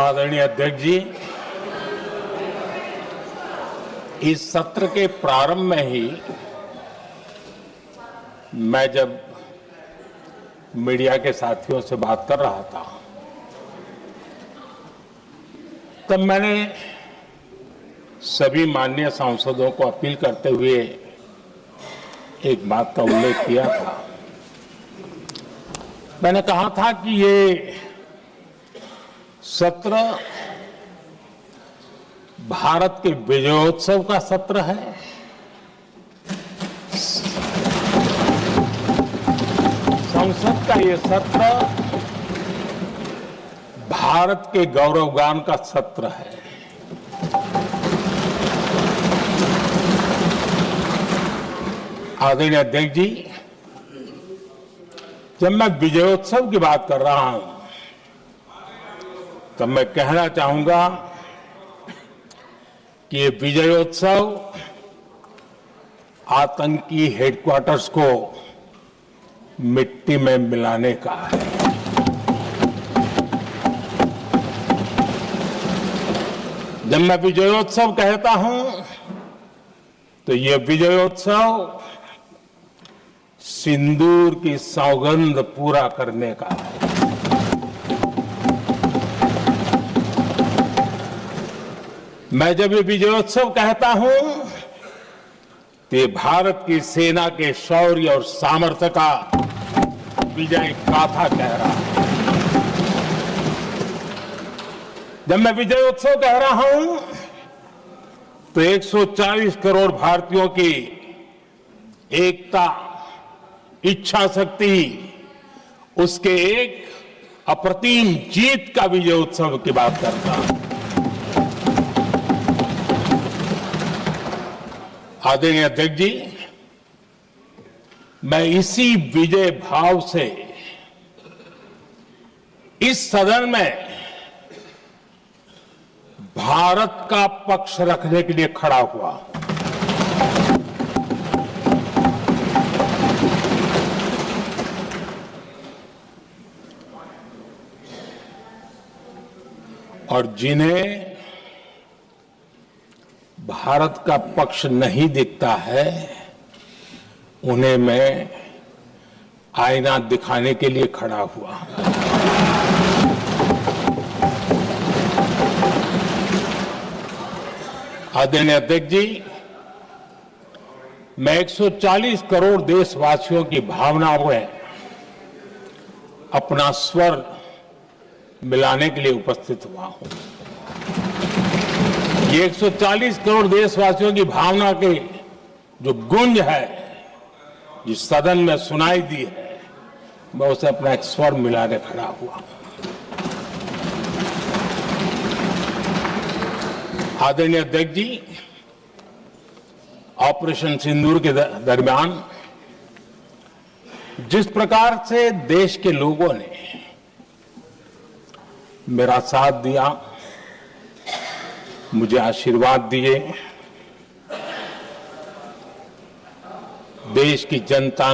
आदरणीय अध्यक्ष जी, इस सत्र के प्रारंभ में ही मैं जब मीडिया के साथियों से बात कर रहा था तब मैंने सभी माननीय सांसदों को अपील करते हुए एक बात का उल्लेख किया था। मैंने कहा था कि ये सत्र भारत के विजयोत्सव का सत्र है। संसद का ये सत्र भारत के गौरवगान का सत्र है। आदरणीय अध्यक्ष जी, जब मैं विजयोत्सव की बात कर रहा हूं तब मैं कहना चाहूंगा कि ये विजयोत्सव आतंकी हेडक्वार्टर्स को मिट्टी में मिलाने का है। जब मैं विजयोत्सव कहता हूं तो ये विजयोत्सव सिंदूर की सौगंध पूरा करने का है। मैं जब ये विजयोत्सव कहता हूं तो ये भारत की सेना के शौर्य और सामर्थ्य का विजय गाथा कह रहा है। जब मैं विजयोत्सव कह रहा हूं तो 140 करोड़ भारतीयों की एकता, इच्छा शक्ति, उसके एक अप्रतिम जीत का विजयोत्सव की बात करता हूं। आदरणीय अध्यक्ष जी, मैं इसी विजय भाव से इस सदन में भारत का पक्ष रखने के लिए खड़ा हुआ। और जिन्हें भारत का पक्ष नहीं दिखता है उन्हें मैं आईना दिखाने के लिए खड़ा हुआ। आदरणीय अध्यक्ष जी, मैं 140 करोड़ देशवासियों की भावनाओं में अपना स्वर मिलाने के लिए उपस्थित हुआ हूं। ये 140 करोड़ देशवासियों की भावना के जो गूंज है, जिस सदन में सुनाई दी है, मैं उसे अपना एक स्वर मिलाने खड़ा हुआ। आदरणीय अध्यक्ष जी, ऑपरेशन सिंदूर के दरमियान जिस प्रकार से देश के लोगों ने मेरा साथ दिया, मुझे आशीर्वाद दिए, देश की जनता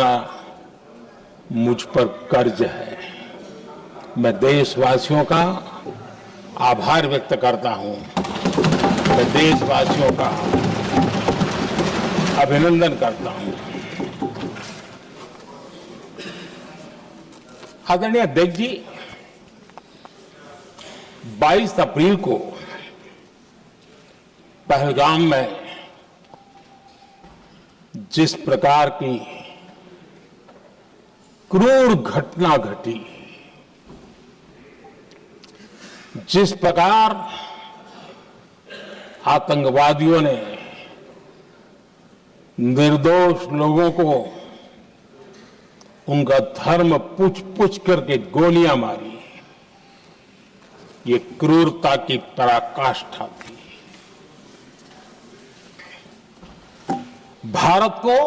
मुझ पर कर्ज है। मैं देशवासियों का आभार व्यक्त करता हूं। मैं देशवासियों का अभिनंदन करता हूं। आदरणीय अध्यक्ष जी, 22 अप्रैल को पहलगाम में जिस प्रकार की क्रूर घटना घटी, जिस प्रकार आतंकवादियों ने निर्दोष लोगों को उनका धर्म पूछ पूछ करके गोलियां मारी, ये क्रूरता की पराकाष्ठा थी। भारत को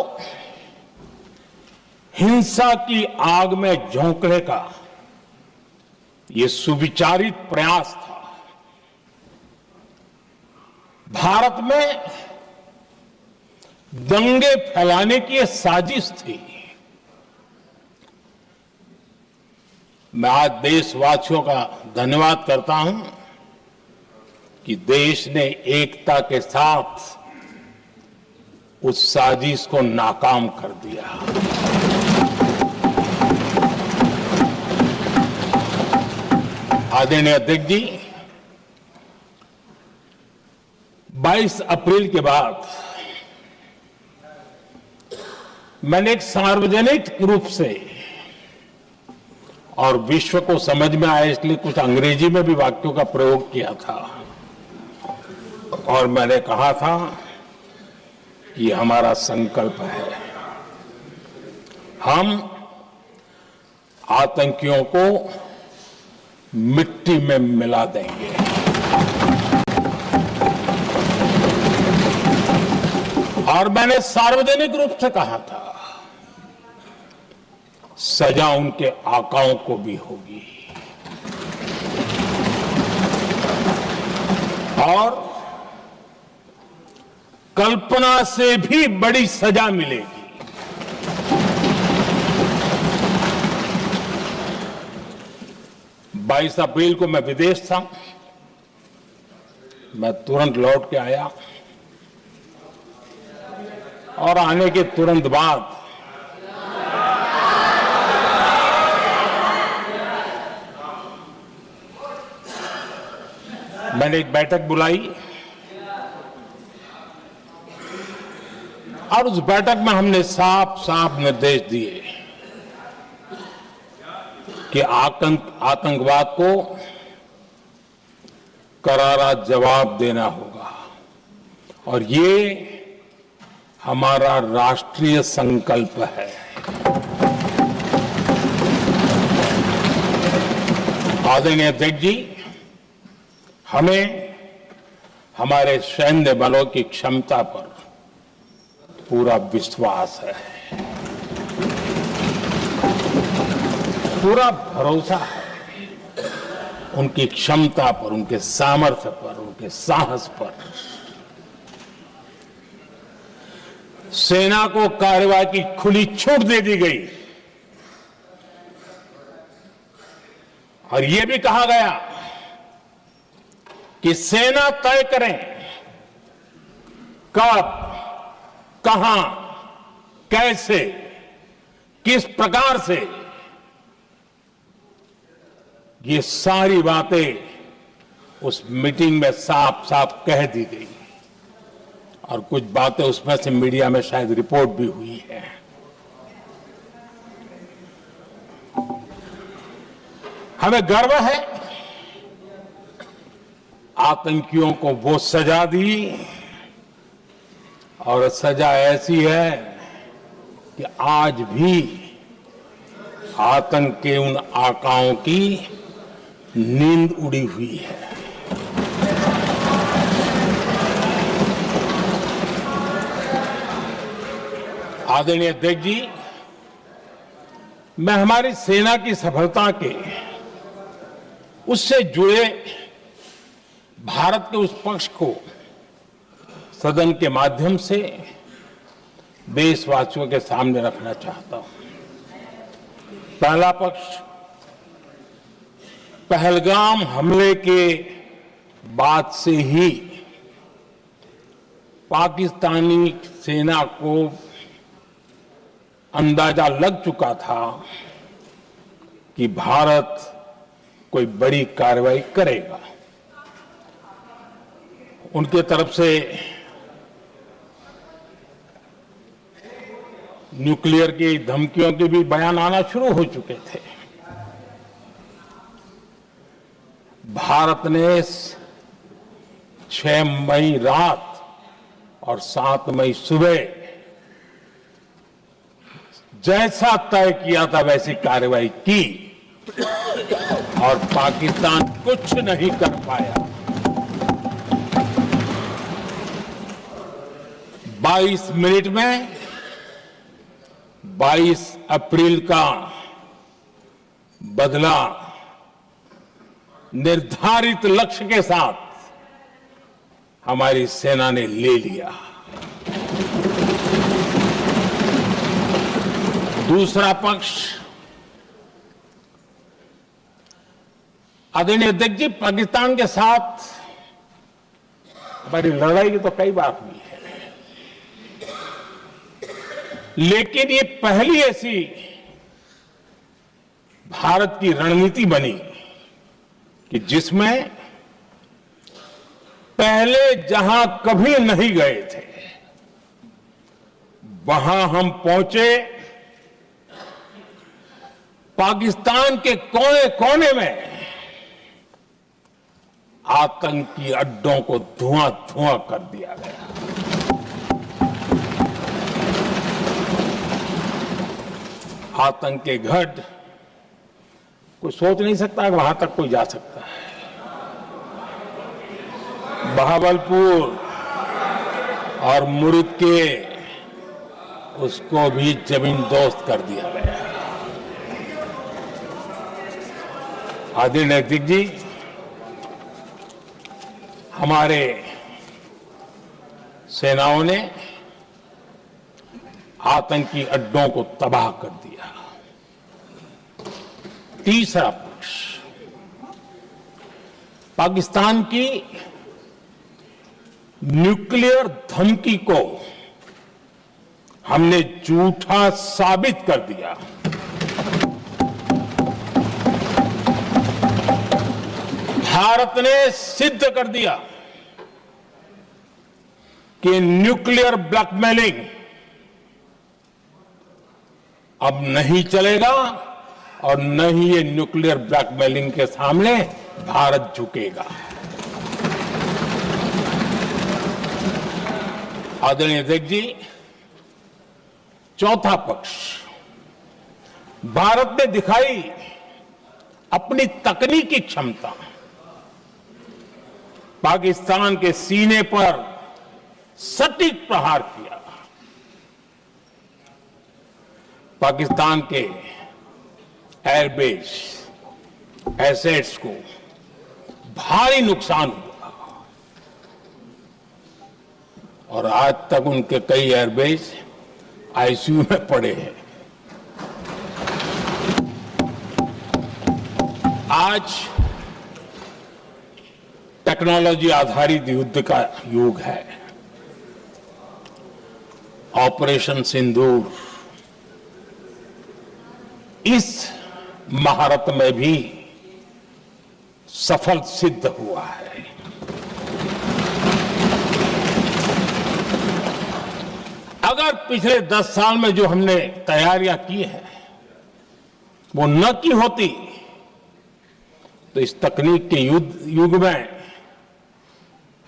हिंसा की आग में झोंकने का ये सुविचारित प्रयास था। भारत में दंगे फैलाने की ये साजिश थी। मैं आज देशवासियों का धन्यवाद करता हूं कि देश ने एकता के साथ उस साजिश को नाकाम कर दिया। आदरणीय अध्यक्ष जी, 22 अप्रैल के बाद मैंने एक सार्वजनिक रूप से और विश्व को समझ में आए इसलिए कुछ अंग्रेजी में भी वाक्यों का प्रयोग किया था और मैंने कहा था कि हमारा संकल्प है, हम आतंकियों को मिट्टी में मिला देंगे। और मैंने सार्वजनिक रूप से कहा था, सजा उनके आकाओं को भी होगी और कल्पना से भी बड़ी सजा मिलेगी। 22 अप्रैल को मैं विदेश था, मैं तुरंत लौट के आया और आने के तुरंत बाद मैंने एक बैठक बुलाई और उस बैठक में हमने साफ साफ निर्देश दिए कि आतंकवाद को करारा जवाब देना होगा और ये हमारा राष्ट्रीय संकल्प है। आदरणीय अध्यक्ष जी, हमें हमारे सैन्य बलों की क्षमता पर पूरा विश्वास है, पूरा भरोसा है उनकी क्षमता पर, उनके सामर्थ्य पर, उनके साहस पर। सेना को कार्रवाई की खुली छूट दे दी गई और यह भी कहा गया कि सेना तय करें कब, कहां, कैसे, किस प्रकार से। ये सारी बातें उस मीटिंग में साफ साफ कह दी गई और कुछ बातें उसमें से मीडिया में शायद रिपोर्ट भी हुई है। हमें गर्व है आतंकियों को वो सजा दी और सजा ऐसी है कि आज भी आतंक के उन आकाओं की नींद उड़ी हुई है। आदरणीय अध्यक्ष जी, मैं हमारी सेना की सफलता के उससे जुड़े भारत के उस पक्ष को सदन के माध्यम से देशवासियों के सामने रखना चाहता हूं। पहला पक्ष, पहलगाम हमले के बाद से ही पाकिस्तानी सेना को अंदाजा लग चुका था कि भारत कोई बड़ी कार्रवाई करेगा। उनके तरफ से न्यूक्लियर की धमकियों के भी बयान आना शुरू हो चुके थे। भारत ने 6 मई रात और 7 मई सुबह जैसा तय किया था वैसी कार्रवाई की और पाकिस्तान कुछ नहीं कर पाया। 22 मिनट में 22 अप्रैल का बदला निर्धारित लक्ष्य के साथ हमारी सेना ने ले लिया। दूसरा पक्ष, आदरणीय अध्यक्ष जी, पाकिस्तान के साथ हमारी लड़ाई तो कई बार हुई है, लेकिन ये पहली ऐसी भारत की रणनीति बनी कि जिसमें पहले जहां कभी नहीं गए थे वहां हम पहुंचे, पाकिस्तान के कोने कोने में आतंकी अड्डों को धुआं धुआं कर दिया गया। आतंक के गढ़ कोई सोच नहीं सकता कि वहां तक कोई जा सकता है। बहावलपुर और मुर्ग के उसको भी जमीन दोस्त कर दिया गया। आदरणीय अध्यक्ष जी, हमारे सेनाओं ने आतंकी अड्डों को तबाह कर दिया। तीसरा पक्ष, पाकिस्तान की न्यूक्लियर धमकी को हमने झूठा साबित कर दिया। भारत ने सिद्ध कर दिया कि न्यूक्लियर ब्लैकमेलिंग अब नहीं चलेगा और न ही ये न्यूक्लियर ब्लैकमेलिंग के सामने भारत झुकेगा। आदरणीय अध्यक्ष जी, चौथा पक्ष, भारत ने दिखाई अपनी तकनीकी क्षमता। पाकिस्तान के सीने पर सटीक प्रहार किया। पाकिस्तान के एयरबेस एसेट्स को भारी नुकसान हुआ और आज तक उनके कई एयरबेस आईसीयू में पड़े हैं। आज टेक्नोलॉजी आधारित युद्ध का युग है। ऑपरेशन सिंदूर इस महारत में भी सफल सिद्ध हुआ है। अगर पिछले 10 साल में जो हमने तैयारियां की हैं वो न की होती तो इस तकनीक के युग में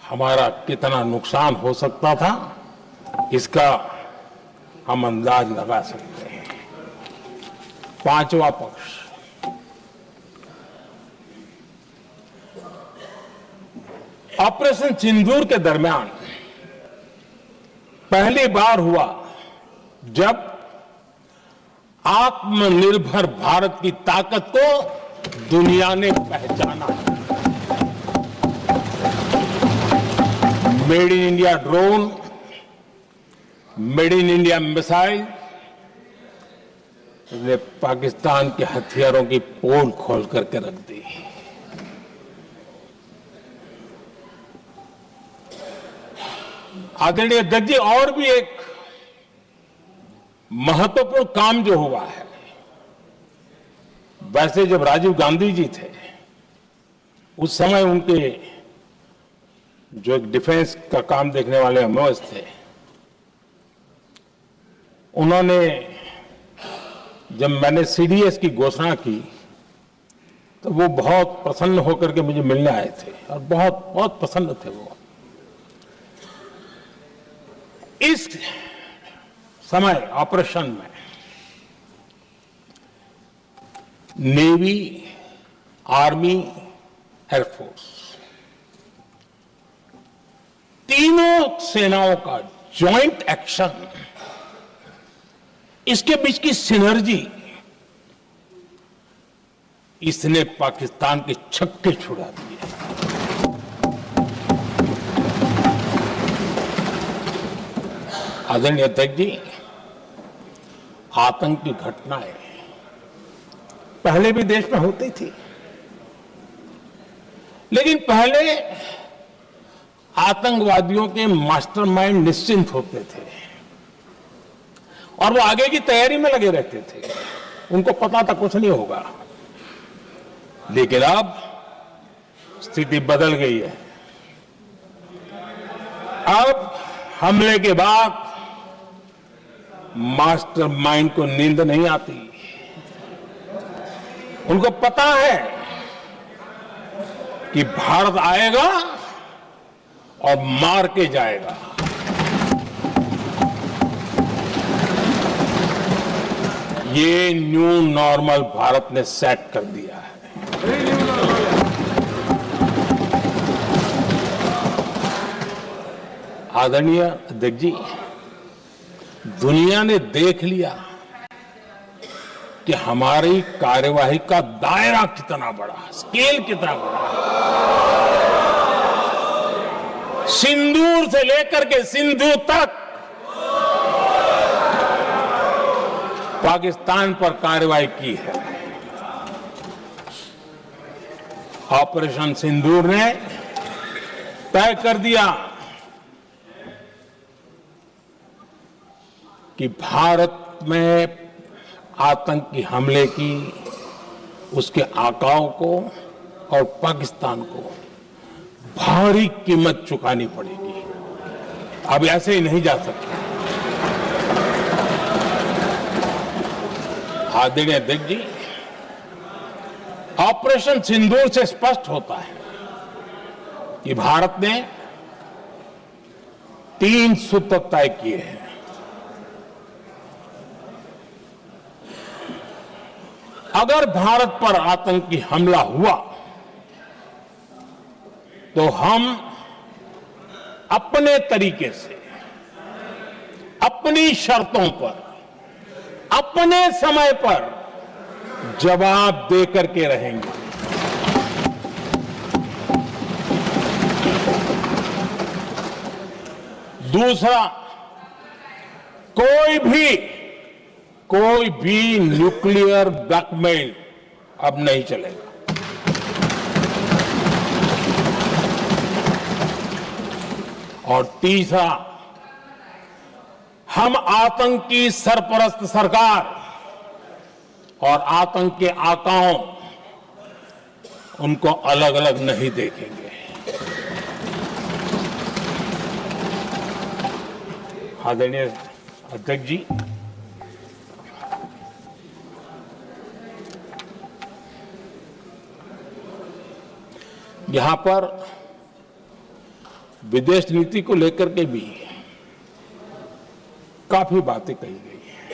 हमारा कितना नुकसान हो सकता था, इसका हम अंदाज लगा सकते हैं। पांचवा पक्ष, ऑपरेशन सिंदूर के दरमियान पहली बार हुआ जब आत्मनिर्भर भारत की ताकत को दुनिया ने पहचाना। Made in India drone, made in India missile ने पाकिस्तान के हथियारों की पोल खोल करके रख दी। आदरणीय अध्यक्ष जी, और भी एक महत्वपूर्ण काम जो हुआ है, वैसे जब राजीव गांधी जी थे उस समय उनके जो एक डिफेंस का काम देखने वाले एमओएस थे, उन्होंने जब मैंने सीडीएस की घोषणा की तो वो बहुत प्रसन्न होकर के मुझे मिलने आए थे और बहुत बहुत प्रसन्न थे वो। इस समय ऑपरेशन में नेवी, आर्मी, एयरफोर्स तीनों सेनाओं का जॉइंट एक्शन, इसके बीच की सिनर्जी, इसने पाकिस्तान के छक्के छुड़ा दिए। आदरणीय अध्यक्ष जी, आतंक की घटनाएं पहले भी देश में होती थी, लेकिन पहले आतंकवादियों के मास्टरमाइंड निश्चिंत होते थे और वो आगे की तैयारी में लगे रहते थे। उनको पता था कुछ नहीं होगा। लेकिन अब स्थिति बदल गई है। अब हमले के बाद मास्टरमाइंड को नींद नहीं आती। उनको पता है कि भारत आएगा और मार के जाएगा। ये न्यू नॉर्मल भारत ने सेट कर दिया है। आदरणीय अध्यक्ष जी, दुनिया ने देख लिया कि हमारी कार्यवाही का दायरा कितना बड़ा, स्केल कितना बड़ा। सिंदूर से लेकर के सिंधु तक पाकिस्तान पर कार्रवाई की है। ऑपरेशन सिंदूर ने तय कर दिया कि भारत में आतंकी हमले की, उसके आकाओं को और पाकिस्तान को भारी कीमत चुकानी पड़ेगी। अब ऐसे ही नहीं जा सकते। आदरणीय अध्यक्ष जी, ऑपरेशन सिंदूर से स्पष्ट होता है कि भारत ने 3 सूत्र तय किए हैं। अगर भारत पर आतंकी हमला हुआ तो हम अपने तरीके से, अपनी शर्तों पर, अपने समय पर जवाब देकर के रहेंगे। दूसरा, कोई भी न्यूक्लियर ब्लैकमेल अब नहीं चलेगा। और तीसरा, हम आतंक की सरपरस्त सरकार और आतंक के आकाओं, उनको अलग अलग नहीं देखेंगे। आदरणीय अध्यक्ष जी, यहां पर विदेश नीति को लेकर के भी काफी बातें कही गई हैं।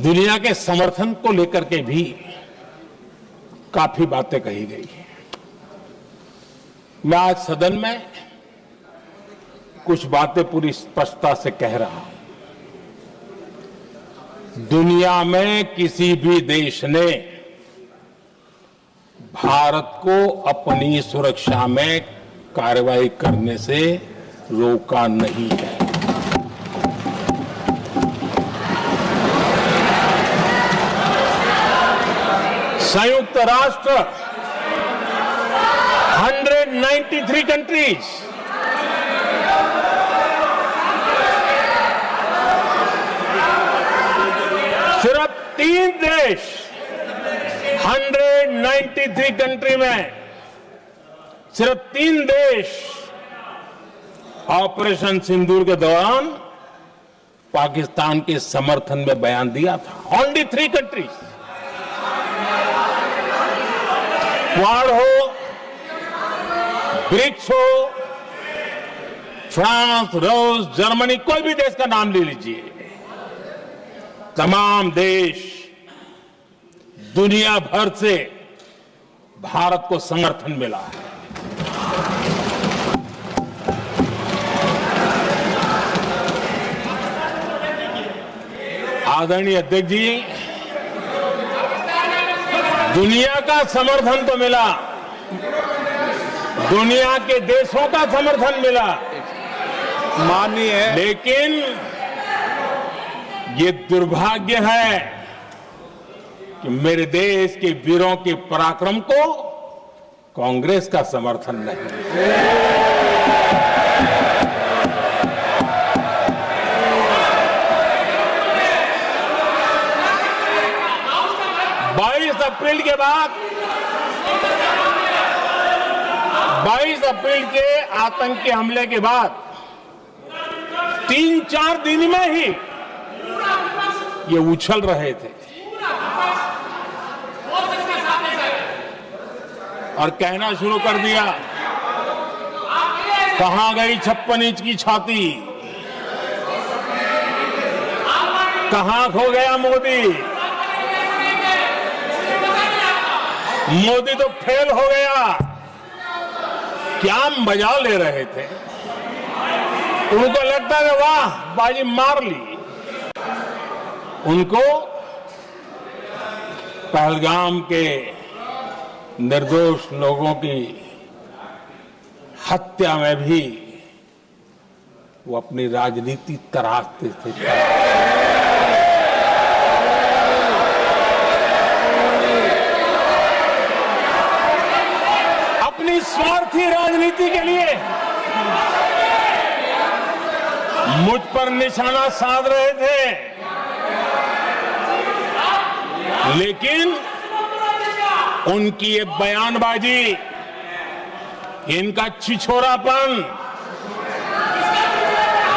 दुनिया के समर्थन को लेकर के भी काफी बातें कही गई हैं। मैं आज सदन में कुछ बातें पूरी स्पष्टता से कह रहा हूं। दुनिया में किसी भी देश ने भारत को अपनी सुरक्षा में कार्रवाई करने से रोका नहीं है। संयुक्त राष्ट्र 193 कंट्रीज, सिर्फ 3 देश 193 कंट्री में सिर्फ 3 देश ऑपरेशन सिंदूर के दौरान पाकिस्तान के समर्थन में बयान दिया था। Only 3 countries. क्वाड हो, ब्रिक्स हो, फ्रांस, रूस, जर्मनी, कोई भी देश का नाम ले लीजिए, तमाम देश दुनिया भर से भारत को समर्थन मिला है। आदरणीय अध्यक्ष जी, दुनिया का समर्थन तो मिला, दुनिया के देशों का समर्थन मिला, माननीय है, लेकिन ये दुर्भाग्य है कि मेरे देश के वीरों के पराक्रम को कांग्रेस का समर्थन नहीं। 22 अप्रैल के बाद 22 अप्रैल के आतंकी हमले के बाद 3-4 दिन में ही ये उछल रहे थे और कहना शुरू कर दिया, कहां गई 56 इंच की छाती, कहां खो गया मोदी, मोदी तो फेल हो गया। क्या मजा ले रहे थे, उनको लगता है वाह बाजी मार ली। उनको पहलगाम के निर्दोष लोगों की हत्या में भी वो अपनी राजनीति तराशते थे। अपनी स्वार्थी राजनीति के लिए मुझ पर निशाना साध रहे थे, लेकिन उनकी ये बयानबाजी, इनका छिछोरापन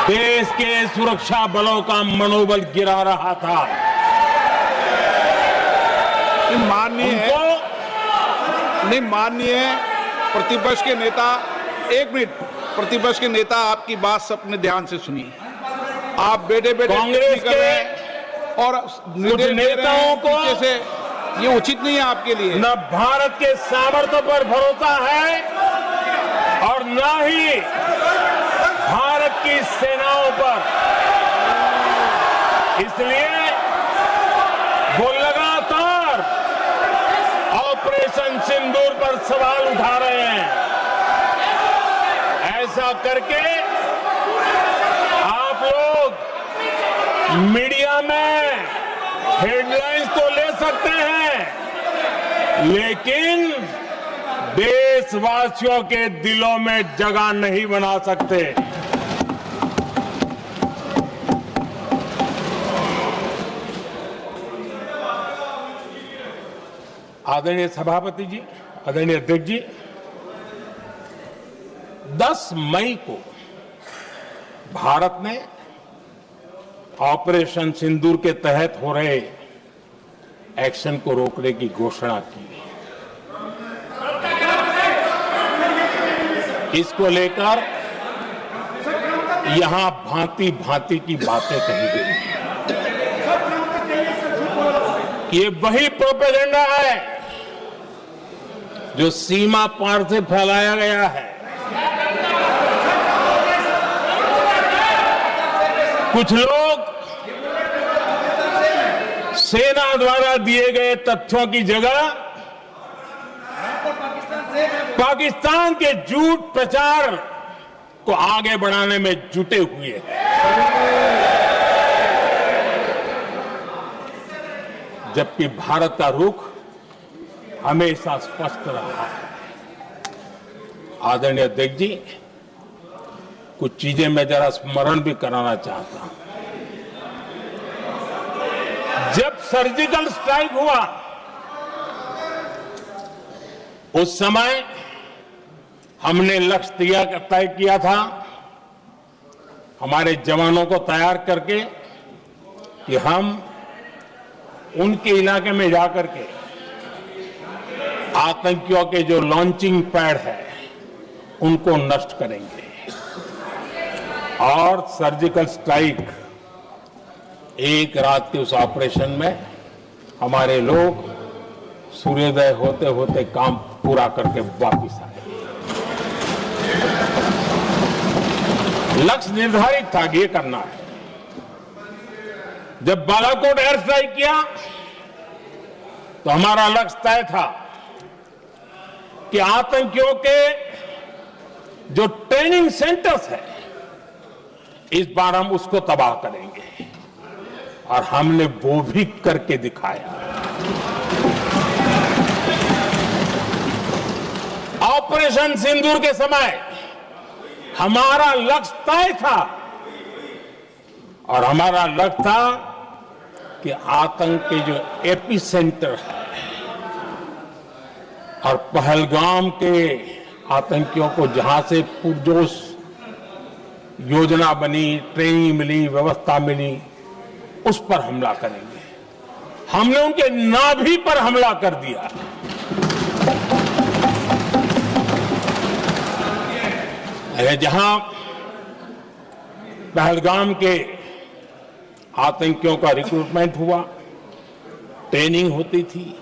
देश के सुरक्षा बलों का मनोबल गिरा रहा था। माननीय प्रतिपक्ष के नेता, एक मिनट, प्रतिपक्ष के नेता आपकी बात अपने ध्यान से सुनिए। आप बेटे कांग्रेस के और नेताओं को जैसे ये उचित नहीं है आपके लिए। न भारत के सामर्थ्य पर भरोसा है और न ही भारत की सेनाओं पर, इसलिए वो लगातार ऑपरेशन सिंदूर पर सवाल उठा रहे हैं। ऐसा करके आप लोग मीडिया में हेडलाइंस तो ले सकते हैं, लेकिन देशवासियों के दिलों में जगह नहीं बना सकते। आदरणीय सभापति जी, आदरणीय अध्यक्ष जी, 10 मई को भारत ने ऑपरेशन सिंदूर के तहत हो रहे एक्शन को रोकने की घोषणा की। इसको लेकर यहां भांति भांति की बातें कही गई। ये वही प्रोपेगेंडा है जो सीमा पार से फैलाया गया है। कुछ लोग सेना द्वारा दिए गए तथ्यों की जगह पाकिस्तान के झूठ प्रचार को आगे बढ़ाने में जुटे हुए हैं। जबकि भारत का रुख हमेशा स्पष्ट रहा है। आदरणीय अध्यक्ष जी, कुछ चीजें मैं जरा स्मरण भी कराना चाहता हूं। जब सर्जिकल स्ट्राइक हुआ, उस समय हमने लक्ष्य तय किया था, हमारे जवानों को तैयार करके, कि हम उनके इलाके में जाकर के आतंकियों के जो लॉन्चिंग पैड है उनको नष्ट करेंगे। और सर्जिकल स्ट्राइक, एक रात के उस ऑपरेशन में हमारे लोग सूर्योदय होते होते काम पूरा करके वापस आए। लक्ष्य निर्धारित था कि ये करना है। जब बालाकोट एयर स्ट्राइक किया तो हमारा लक्ष्य तय था कि आतंकियों के जो ट्रेनिंग सेंटर्स है, इस बार हम उसको तबाह करेंगे, और हमने वो भी करके दिखाया। ऑपरेशन सिंदूर के समय हमारा लक्ष्य तय था और हमारा लक्ष्य था कि आतंक के जो एपी सेंटर है और पहलगाम के आतंकियों को जहां से पुरजोश योजना बनी, ट्रेनिंग मिली, व्यवस्था मिली, उस पर हमला करेंगे। हमने उनके नाभि पर हमला कर दिया। जहां पहलगाम के आतंकियों का रिक्रूटमेंट हुआ, ट्रेनिंग होती थी,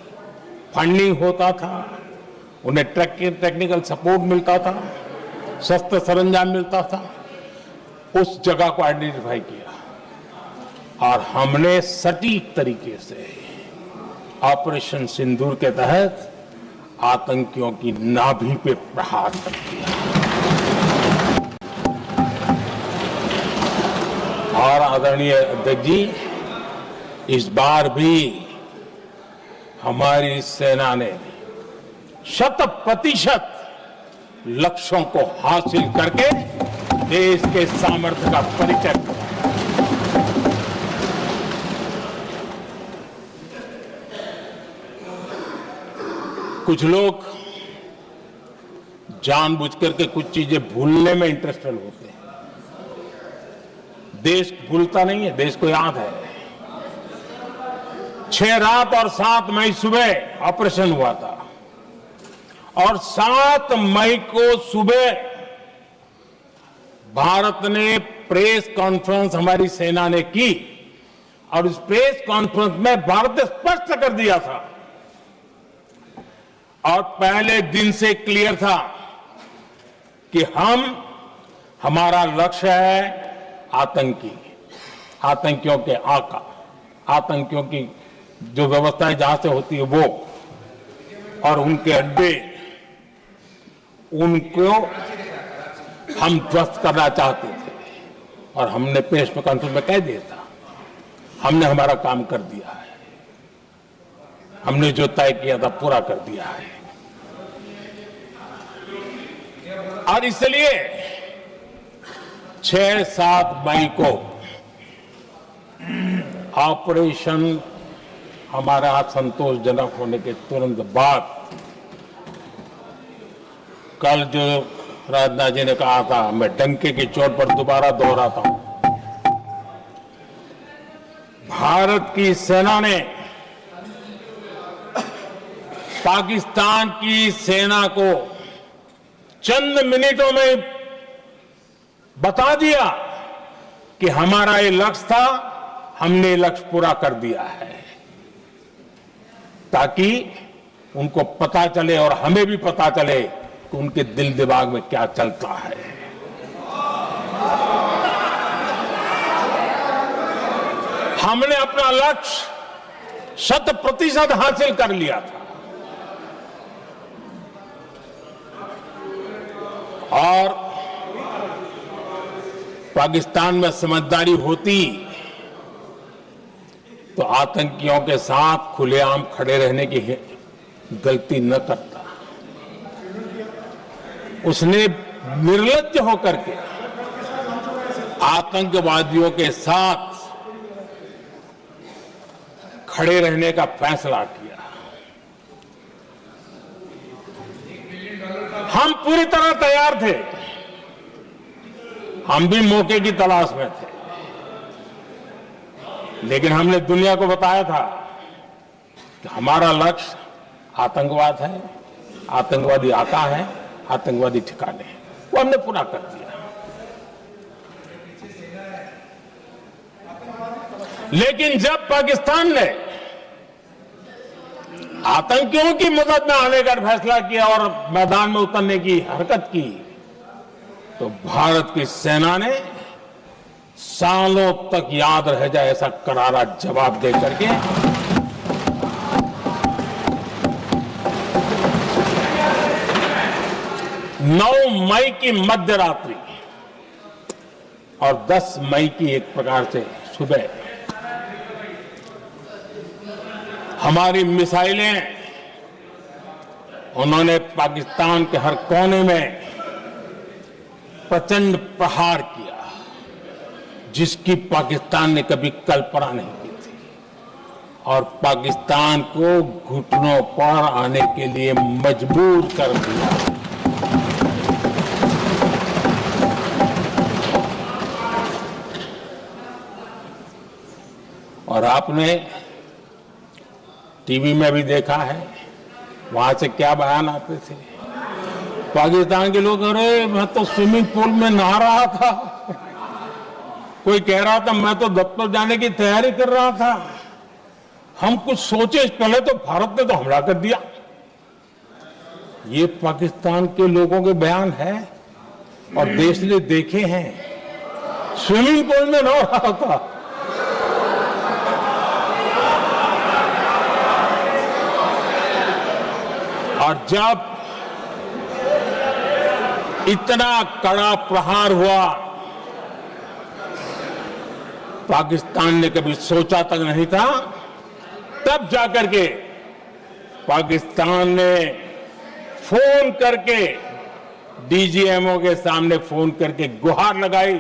फंडिंग होता था, उन्हें टेक्निकल सपोर्ट मिलता था, शस्त्र सरंजाम मिलता था, उस जगह को आइडेंटिफाई किया और हमने सटीक तरीके से ऑपरेशन सिंदूर के तहत आतंकियों की नाभि पे प्रहार कर दिया। और आदरणीय अध्यक्ष जी, इस बार भी हमारी सेना ने 100% लक्ष्यों को हासिल करके देश के सामर्थ्य का परिचय दिया। कुछ लोग जानबूझ करके कुछ चीजें भूलने में इंटरेस्टेड होते हैं। देश भूलता नहीं है, देश को याद है। 6 रात और 7 मई सुबह ऑपरेशन हुआ था और 7 मई को सुबह भारत ने प्रेस कॉन्फ्रेंस हमारी सेना ने की और उस प्रेस कॉन्फ्रेंस में भारत ने स्पष्ट कर दिया था और पहले दिन से क्लियर था कि हमारा लक्ष्य है आतंकियों के आका, आतंकियों की जो व्यवस्थाएं जहां से होती है वो और उनके अड्डे, उनको हम ध्वस्त करना चाहते थे और हमने प्रेस कॉन्फ्रेंस में कह दिया था, हमने हमारा काम कर दिया है, हमने जो तय किया था पूरा कर दिया है। और इसलिए 6-7 मई को ऑपरेशन हमारा संतोषजनक होने के तुरंत बाद कल जो राजनाथ जी ने कहा था, मैं डंके की चोट पर दोबारा दोहराता हूं, भारत की सेना ने पाकिस्तान की सेना को चंद मिनटों में बता दिया कि हमारा ये लक्ष्य था, हमने ये लक्ष्य पूरा कर दिया है, ताकि उनको पता चले और हमें भी पता चले कि उनके दिल दिमाग में क्या चलता है। हमने अपना लक्ष्य 100% हासिल कर लिया था और पाकिस्तान में समझदारी होती तो आतंकियों के साथ खुलेआम खड़े रहने की गलती न करता। उसने निर्लज्ज होकर के आतंकवादियों के साथ खड़े रहने का फैसला किया। हम पूरी तरह तैयार थे, हम भी मौके की तलाश में थे, लेकिन हमने दुनिया को बताया था कि हमारा लक्ष्य आतंकवाद है, आतंकवादी आका है, आतंकवादी ठिकाने हैं, वो हमने पूरा कर दिया। लेकिन जब पाकिस्तान ने आतंकियों की मदद में आने का फैसला किया और मैदान में उतरने की हरकत की, तो भारत की सेना ने सालों तक याद रह जाए ऐसा करारा जवाब दे करके नौ मई की मध्य रात्रि और 10 मई की एक प्रकार से सुबह हमारी मिसाइलें उन्होंने पाकिस्तान के हर कोने में प्रचंड प्रहार किया, जिसकी पाकिस्तान ने कभी कल्पना नहीं की थी, और पाकिस्तान को घुटनों पर आने के लिए मजबूर कर दिया। और आपने टीवी में भी देखा है, वहां से क्या बयान आते थे। पाकिस्तान के लोग, अरे मैं तो स्विमिंग पूल में नहा रहा था, कोई कह रहा था मैं तो दफ्तर जाने की तैयारी कर रहा था। हम कुछ सोचे पहले तो भारत ने तो हमला कर दिया। ये पाकिस्तान के लोगों के बयान है और देश ने देखे हैं। स्विमिंग पूल में नहा रहा था। और जब इतना कड़ा प्रहार हुआ, पाकिस्तान ने कभी सोचा तक नहीं था, तब जाकर के पाकिस्तान ने फोन करके डीजीएमओ के सामने फोन करके गुहार लगाई,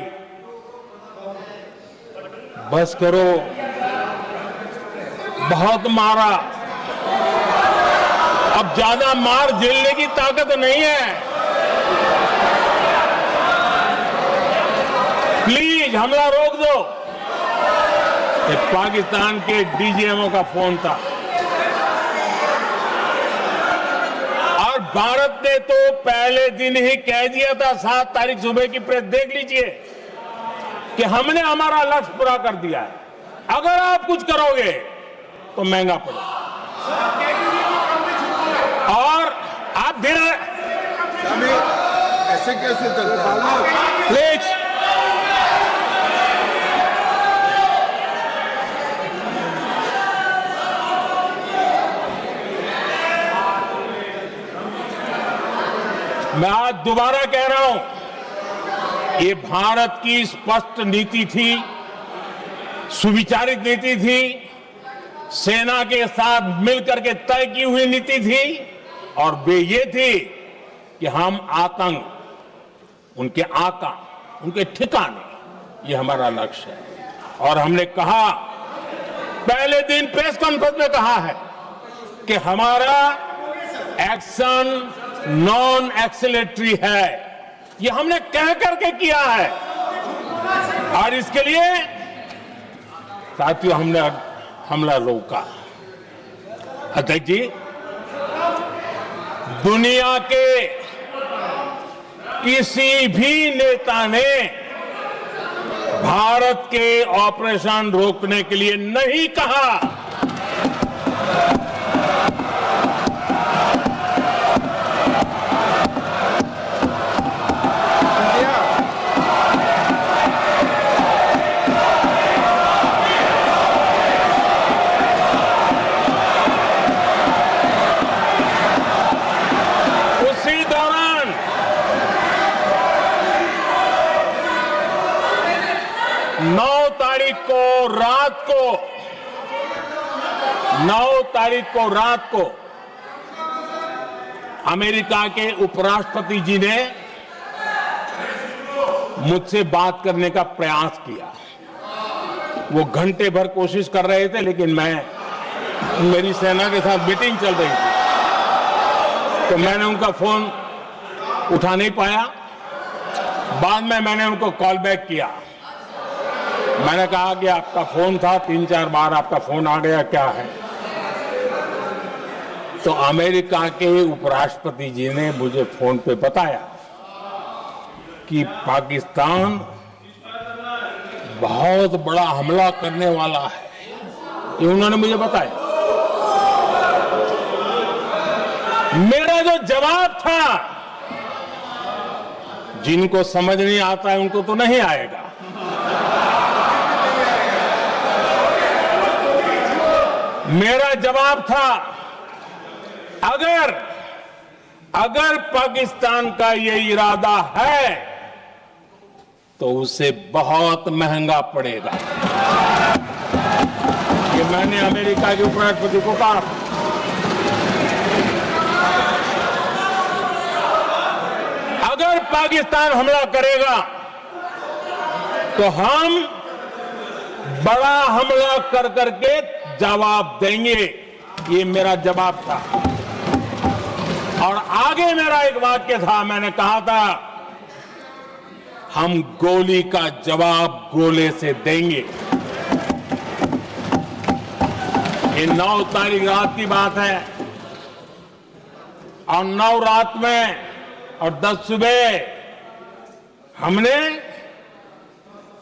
बस करो, बहुत मारा, अब ज्यादा मार झेलने की ताकत नहीं है, प्लीज हमला रोक दो। ये पाकिस्तान के डीजीएमओ का फोन था। और भारत ने तो पहले दिन ही कह दिया था, 7 तारीख सुबह की प्रेस देख लीजिए, कि हमने हमारा लक्ष्य पूरा कर दिया है, अगर आप कुछ करोगे तो महंगा पड़ेगा। और आप धीरे ऐसे कैसे चलता है? प्लीज, मैं आज दोबारा कह रहा हूं, ये भारत की स्पष्ट नीति थी, सुविचारित नीति थी, सेना के साथ मिलकर के तय की हुई नीति थी, और वे ये थी कि हम आतंक, उनके आका, उनके ठिकाने, ये हमारा लक्ष्य है। और हमने कहा, पहले दिन प्रेस कॉन्फ्रेंस में कहा है कि हमारा एक्शन नॉन एक्सेलेटरी है, ये हमने कह करके किया है। और इसके लिए साथियों हमने हमला रोका। अध्यक्ष जी, दुनिया के किसी भी नेता ने भारत के ऑपरेशन रोकने के लिए नहीं कहा। उसी दौरान 9 तारीख को रात को अमेरिका के उपराष्ट्रपति जी ने मुझसे बात करने का प्रयास किया। वो घंटे भर कोशिश कर रहे थे, लेकिन मेरी सेना के साथ मीटिंग चल रही थी, तो मैंने उनका फोन उठा नहीं पाया। बाद में मैंने उनको कॉल बैक किया। मैंने कहा कि आपका फोन था, 3-4 बार आपका फोन आ गया, क्या है? तो अमेरिका के उपराष्ट्रपति जी ने मुझे फोन पे बताया कि पाकिस्तान बहुत बड़ा हमला करने वाला है, ये उन्होंने मुझे बताया। मेरा जो जवाब था, जिनको समझ नहीं आता है उनको तो नहीं आएगा, मेरा जवाब था, अगर पाकिस्तान का ये इरादा है तो उसे बहुत महंगा पड़ेगा। ये कि मैंने अमेरिका के उपराष्ट्रपति को कहा अगर पाकिस्तान हमला करेगा तो हम बड़ा हमला कर करके जवाब देंगे। ये मेरा जवाब था। और आगे मेरा एक वाक्य था, मैंने कहा था हम गोली का जवाब गोले से देंगे। ये 9 तारीख रात की बात है और 9 रात में और 10 सुबह हमने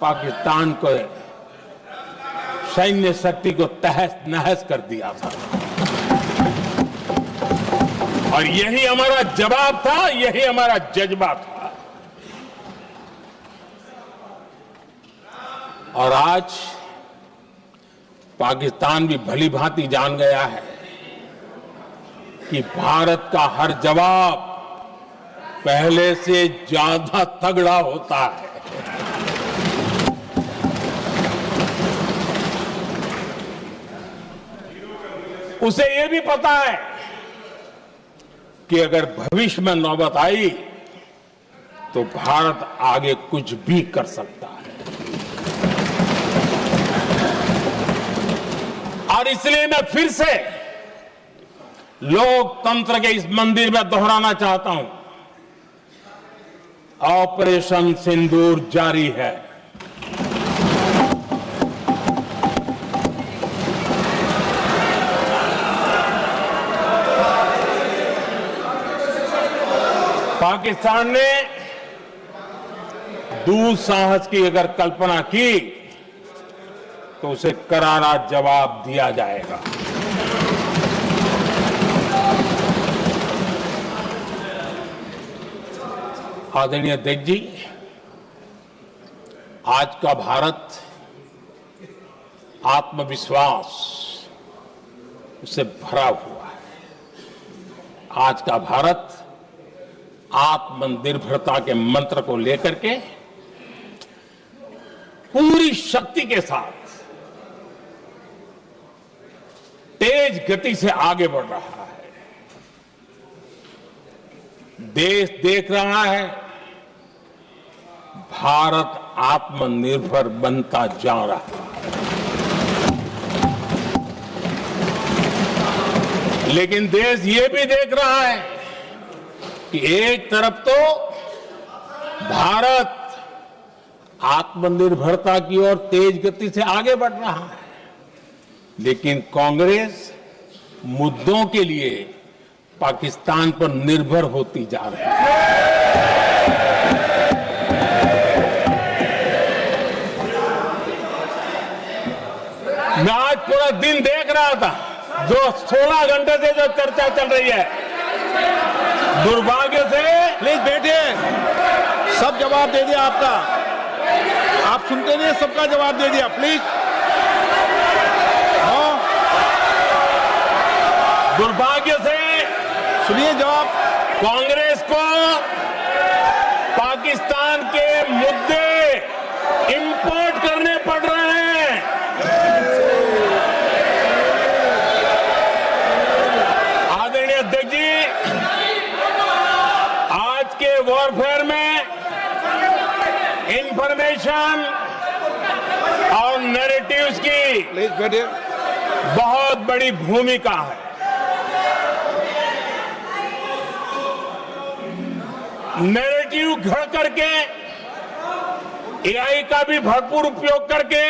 पाकिस्तान को सैन्य शक्ति को तहस नहस कर दिया था। और यही हमारा जवाब था, यही हमारा जज्बा था। और आज पाकिस्तान भी भली भांति जान गया है कि भारत का हर जवाब पहले से ज्यादा तगड़ा होता है। उसे यह भी पता है कि अगर भविष्य में नौबत आई तो भारत आगे कुछ भी कर सकता है। और इसलिए मैं फिर से लोकतंत्र के इस मंदिर में दोहराना चाहता हूं, ऑपरेशन सिंदूर जारी है। पाकिस्तान ने दुस्साहस की अगर कल्पना की तो उसे करारा जवाब दिया जाएगा। आदरणीय अध्यक्ष जी, आज का भारत आत्मविश्वास से भरा हुआ है। आज का भारत आत्मनिर्भरता के मंत्र को लेकर के पूरी शक्ति के साथ तेज गति से आगे बढ़ रहा है। देश देख रहा है भारत आत्मनिर्भर बनता जा रहा है। लेकिन देश ये भी देख रहा है कि एक तरफ तो भारत आत्मनिर्भरता की ओर तेज गति से आगे बढ़ रहा है, लेकिन कांग्रेस मुद्दों के लिए पाकिस्तान पर निर्भर होती जा रही है। मैं आज पूरा दिन देख रहा था, जो 16 घंटे से जो चर्चा चल रही है, दुर्भाग्य से। प्लीज बैठिए, सब जवाब दे दिया आपका। आप सुनते नहीं, सबका जवाब दे दिया। प्लीज दुर्भाग्य से सुनिए जवाब। कांग्रेस को पाकिस्तान के मुद्दे इंपोर्ट करने पड़ रहे हैं। आदरणीय अध्यक्ष जी, आज के वॉरफेयर में इंफॉर्मेशन और नैरेटिव्स की प्लीज बैठिए। बहुत बड़ी भूमिका है। नैरेटिव घड़ करके, एआई का भी भरपूर उपयोग करके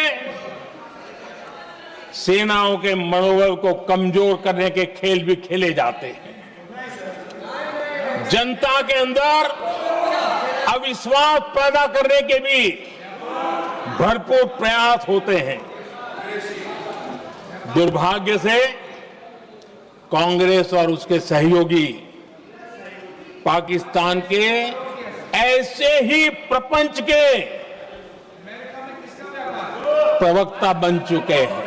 सेनाओं के मनोबल को कमजोर करने के खेल भी खेले जाते हैं। जनता के अंदर अविश्वास पैदा करने के भी भरपूर प्रयास होते हैं। दुर्भाग्य से कांग्रेस और उसके सहयोगी पाकिस्तान के ऐसे ही प्रपंच के प्रवक्ता बन चुके हैं।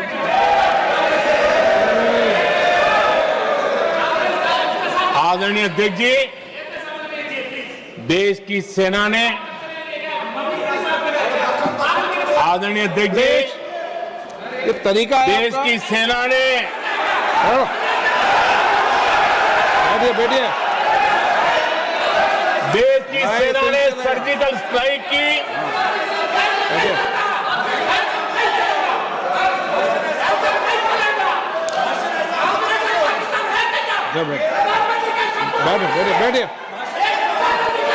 आदरणीय अध्यक्ष जी, देश की सेना ने, आदरणीय अध्यक्ष जी, ये तरीका है देश आपका? की सेना ने बैठिए बैठिए। देश की भाई, सेना ने सुनते रहे। सर्जिकल स्ट्राइक की। बैठिए। जब बैठिए बैठिए बैठिए।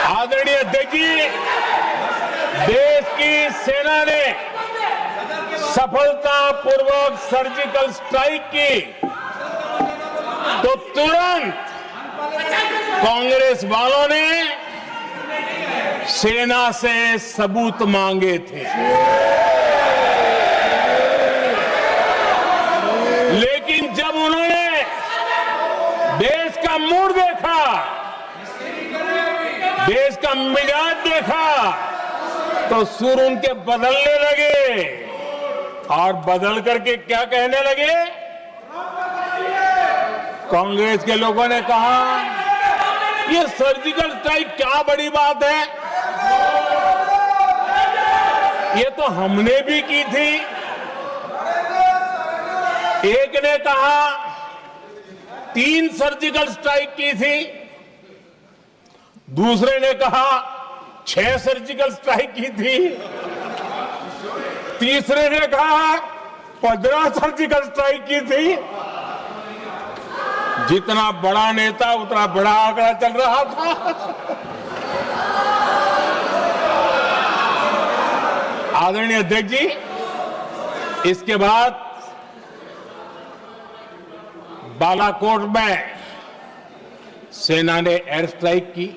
आदरणीय अध्यक्ष जी, देश की सेना ने सफलतापूर्वक सर्जिकल स्ट्राइक की तो तुरंत कांग्रेस वालों ने सेना से सबूत मांगे थे, लेकिन जब उन्होंने देश का मूड देखा, देश का मिजाज देखा, तो सुर उनके बदलने लगे और बदल करके क्या कहने लगे? कांग्रेस के लोगों ने कहा ये सर्जिकल स्ट्राइक क्या बड़ी बात है, ये तो हमने भी की थी। एक ने कहा 3 सर्जिकल स्ट्राइक की थी, दूसरे ने कहा 6 सर्जिकल स्ट्राइक की थी, तीसरे ने कहा 15 सर्जिकल स्ट्राइक की थी। जितना बड़ा नेता उतना बड़ा आंकड़ा चल रहा था। आदरणीय अध्यक्ष जी, इसके बाद बालाकोट में सेना ने एयर स्ट्राइक की।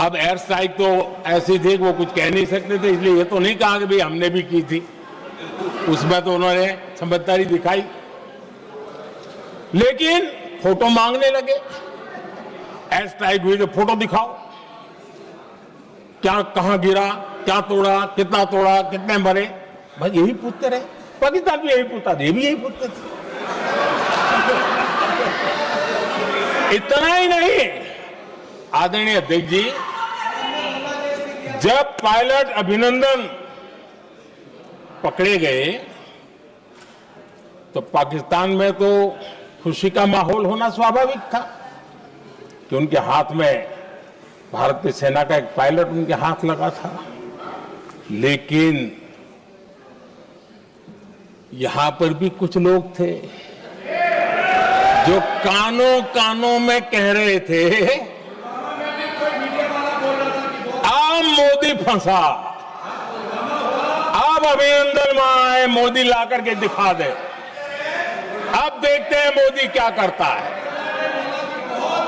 अब एयर स्ट्राइक तो ऐसी थी कि वो कुछ कह नहीं सकते थे, इसलिए ये तो नहीं कहा कि भाई हमने भी की थी। उसमें तो उन्होंने समझदारी दिखाई, लेकिन फोटो मांगने लगे। एयर स्ट्राइक हुई तो फोटो दिखाओ, क्या कहां गिरा, क्या तोड़ा, कितना तोड़ा, कितने मरे, बस यही पूछते रहे। पाकिस्तान भी यही पूछता था, ये भी यही पूछते थे। इतना ही नहीं, आदरणीय अध्यक्ष जी, जब पायलट अभिनंदन पकड़े गए तो पाकिस्तान में तो खुशी का माहौल होना स्वाभाविक था कि उनके हाथ में भारत की सेना का एक पायलट उनके हाथ लगा था। लेकिन यहां पर भी कुछ लोग थे जो कानों कानों में कह रहे थे अब मोदी फंसा, अब अभिनंदन वहां है, मोदी ला करके दिखा दे, अब देखते हैं मोदी क्या करता है।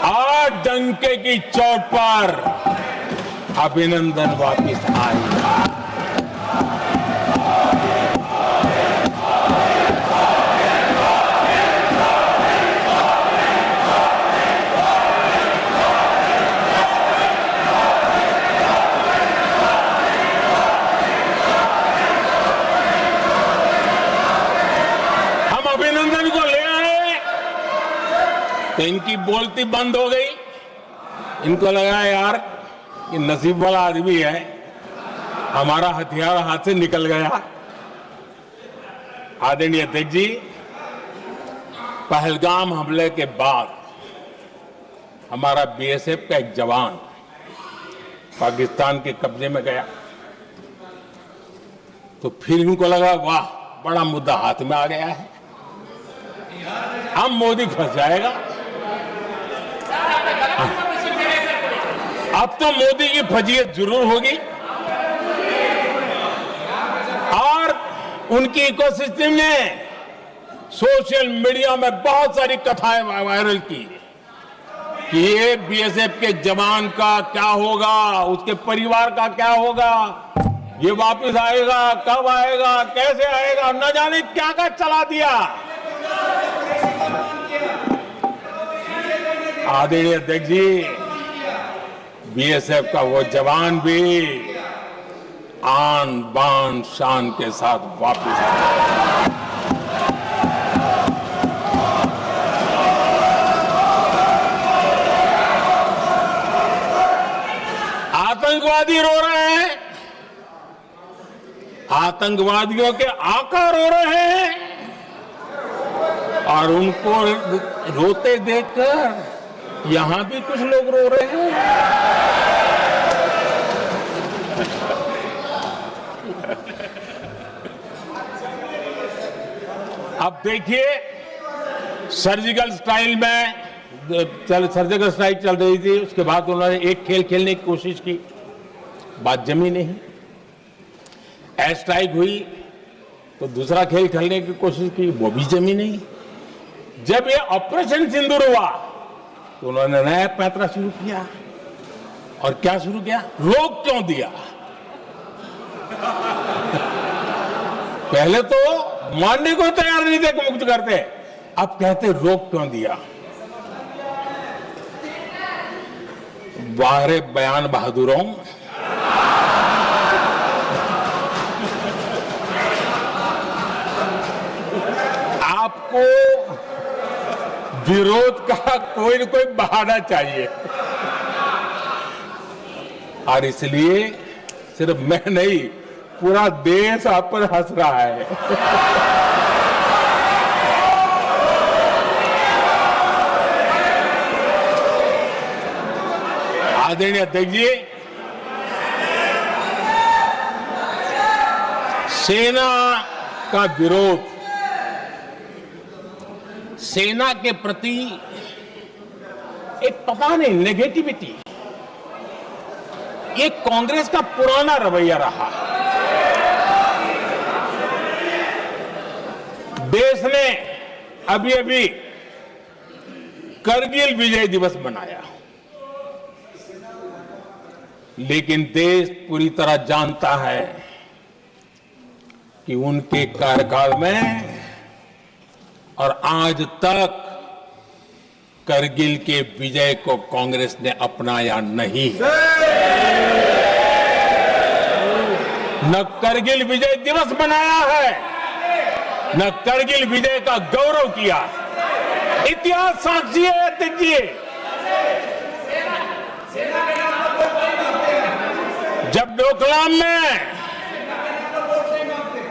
आज डंके की चोट पर अभिनंदन वापिस आए। अभिनंदन को ले आए तो इनकी बोलती बंद हो गई। इनको लगा यार ये नसीब वाला आदमी है, हमारा हथियार हाथ से निकल गया। आदरणीय अध्यक्ष जी, पहलगाम हमले के बाद हमारा बीएसएफ का एक जवान पाकिस्तान के कब्जे में गया तो फिर इनको लगा वाह बड़ा मुद्दा हाथ में आ गया है, अब मोदी फंस जाएगा। अब तो मोदी की फजीयत जरूर होगी और उनकी इकोसिस्टम ने सोशल मीडिया में बहुत सारी कथाएं वायरल की कि ये बीएसएफ के जवान का क्या होगा, उसके परिवार का क्या होगा, ये वापस आएगा, कब आएगा, कैसे आएगा, न जाने क्या क्या चला दिया। आदरणीय अध्यक्ष जी, बीएसएफ का वो जवान भी आन बान शान के साथ वापस आया। आतंकवादी रो रहे हैं, आतंकवादियों के आका रो रहे हैं और उनको रोते देखकर यहां भी कुछ लोग रो रहे हैं। अब देखिए, सर्जिकल स्ट्राइक चल रही थी, उसके बाद उन्होंने एक खेल खेलने की कोशिश की, बात जमी नहीं। एयर स्ट्राइक हुई तो दूसरा खेल खेलने की कोशिश की, वो भी जमी नहीं। जब ये ऑपरेशन सिंदूर हुआ तो उन्होंने नया पैंतरा शुरू किया। और क्या शुरू किया? रोक क्यों दिया? पहले तो मानने को तैयार नहीं थे कि मुक्त करते, अब कहते रोक क्यों दिया? वाह रे बयान बहादुरों, आपको विरोध का कोई न कोई बहाना चाहिए। और इसलिए सिर्फ मैं नहीं, पूरा देश आप पर हंस रहा है। आदरणीय अध्यक्ष जी, सेना का विरोध, सेना के प्रति एक पता नहीं नेगेटिविटी, ये कांग्रेस का पुराना रवैया रहा। देश ने अभी अभी करगिल विजय दिवस मनाया, लेकिन देश पूरी तरह जानता है कि उनके कार्यकाल में और आज तक करगिल के विजय को कांग्रेस ने अपनाया नहीं है। न करगिल विजय दिवस मनाया है, न करगिल विजय का गौरव किया। इतिहास साक्षी है अध्यक्ष जी। जब डोकलाम में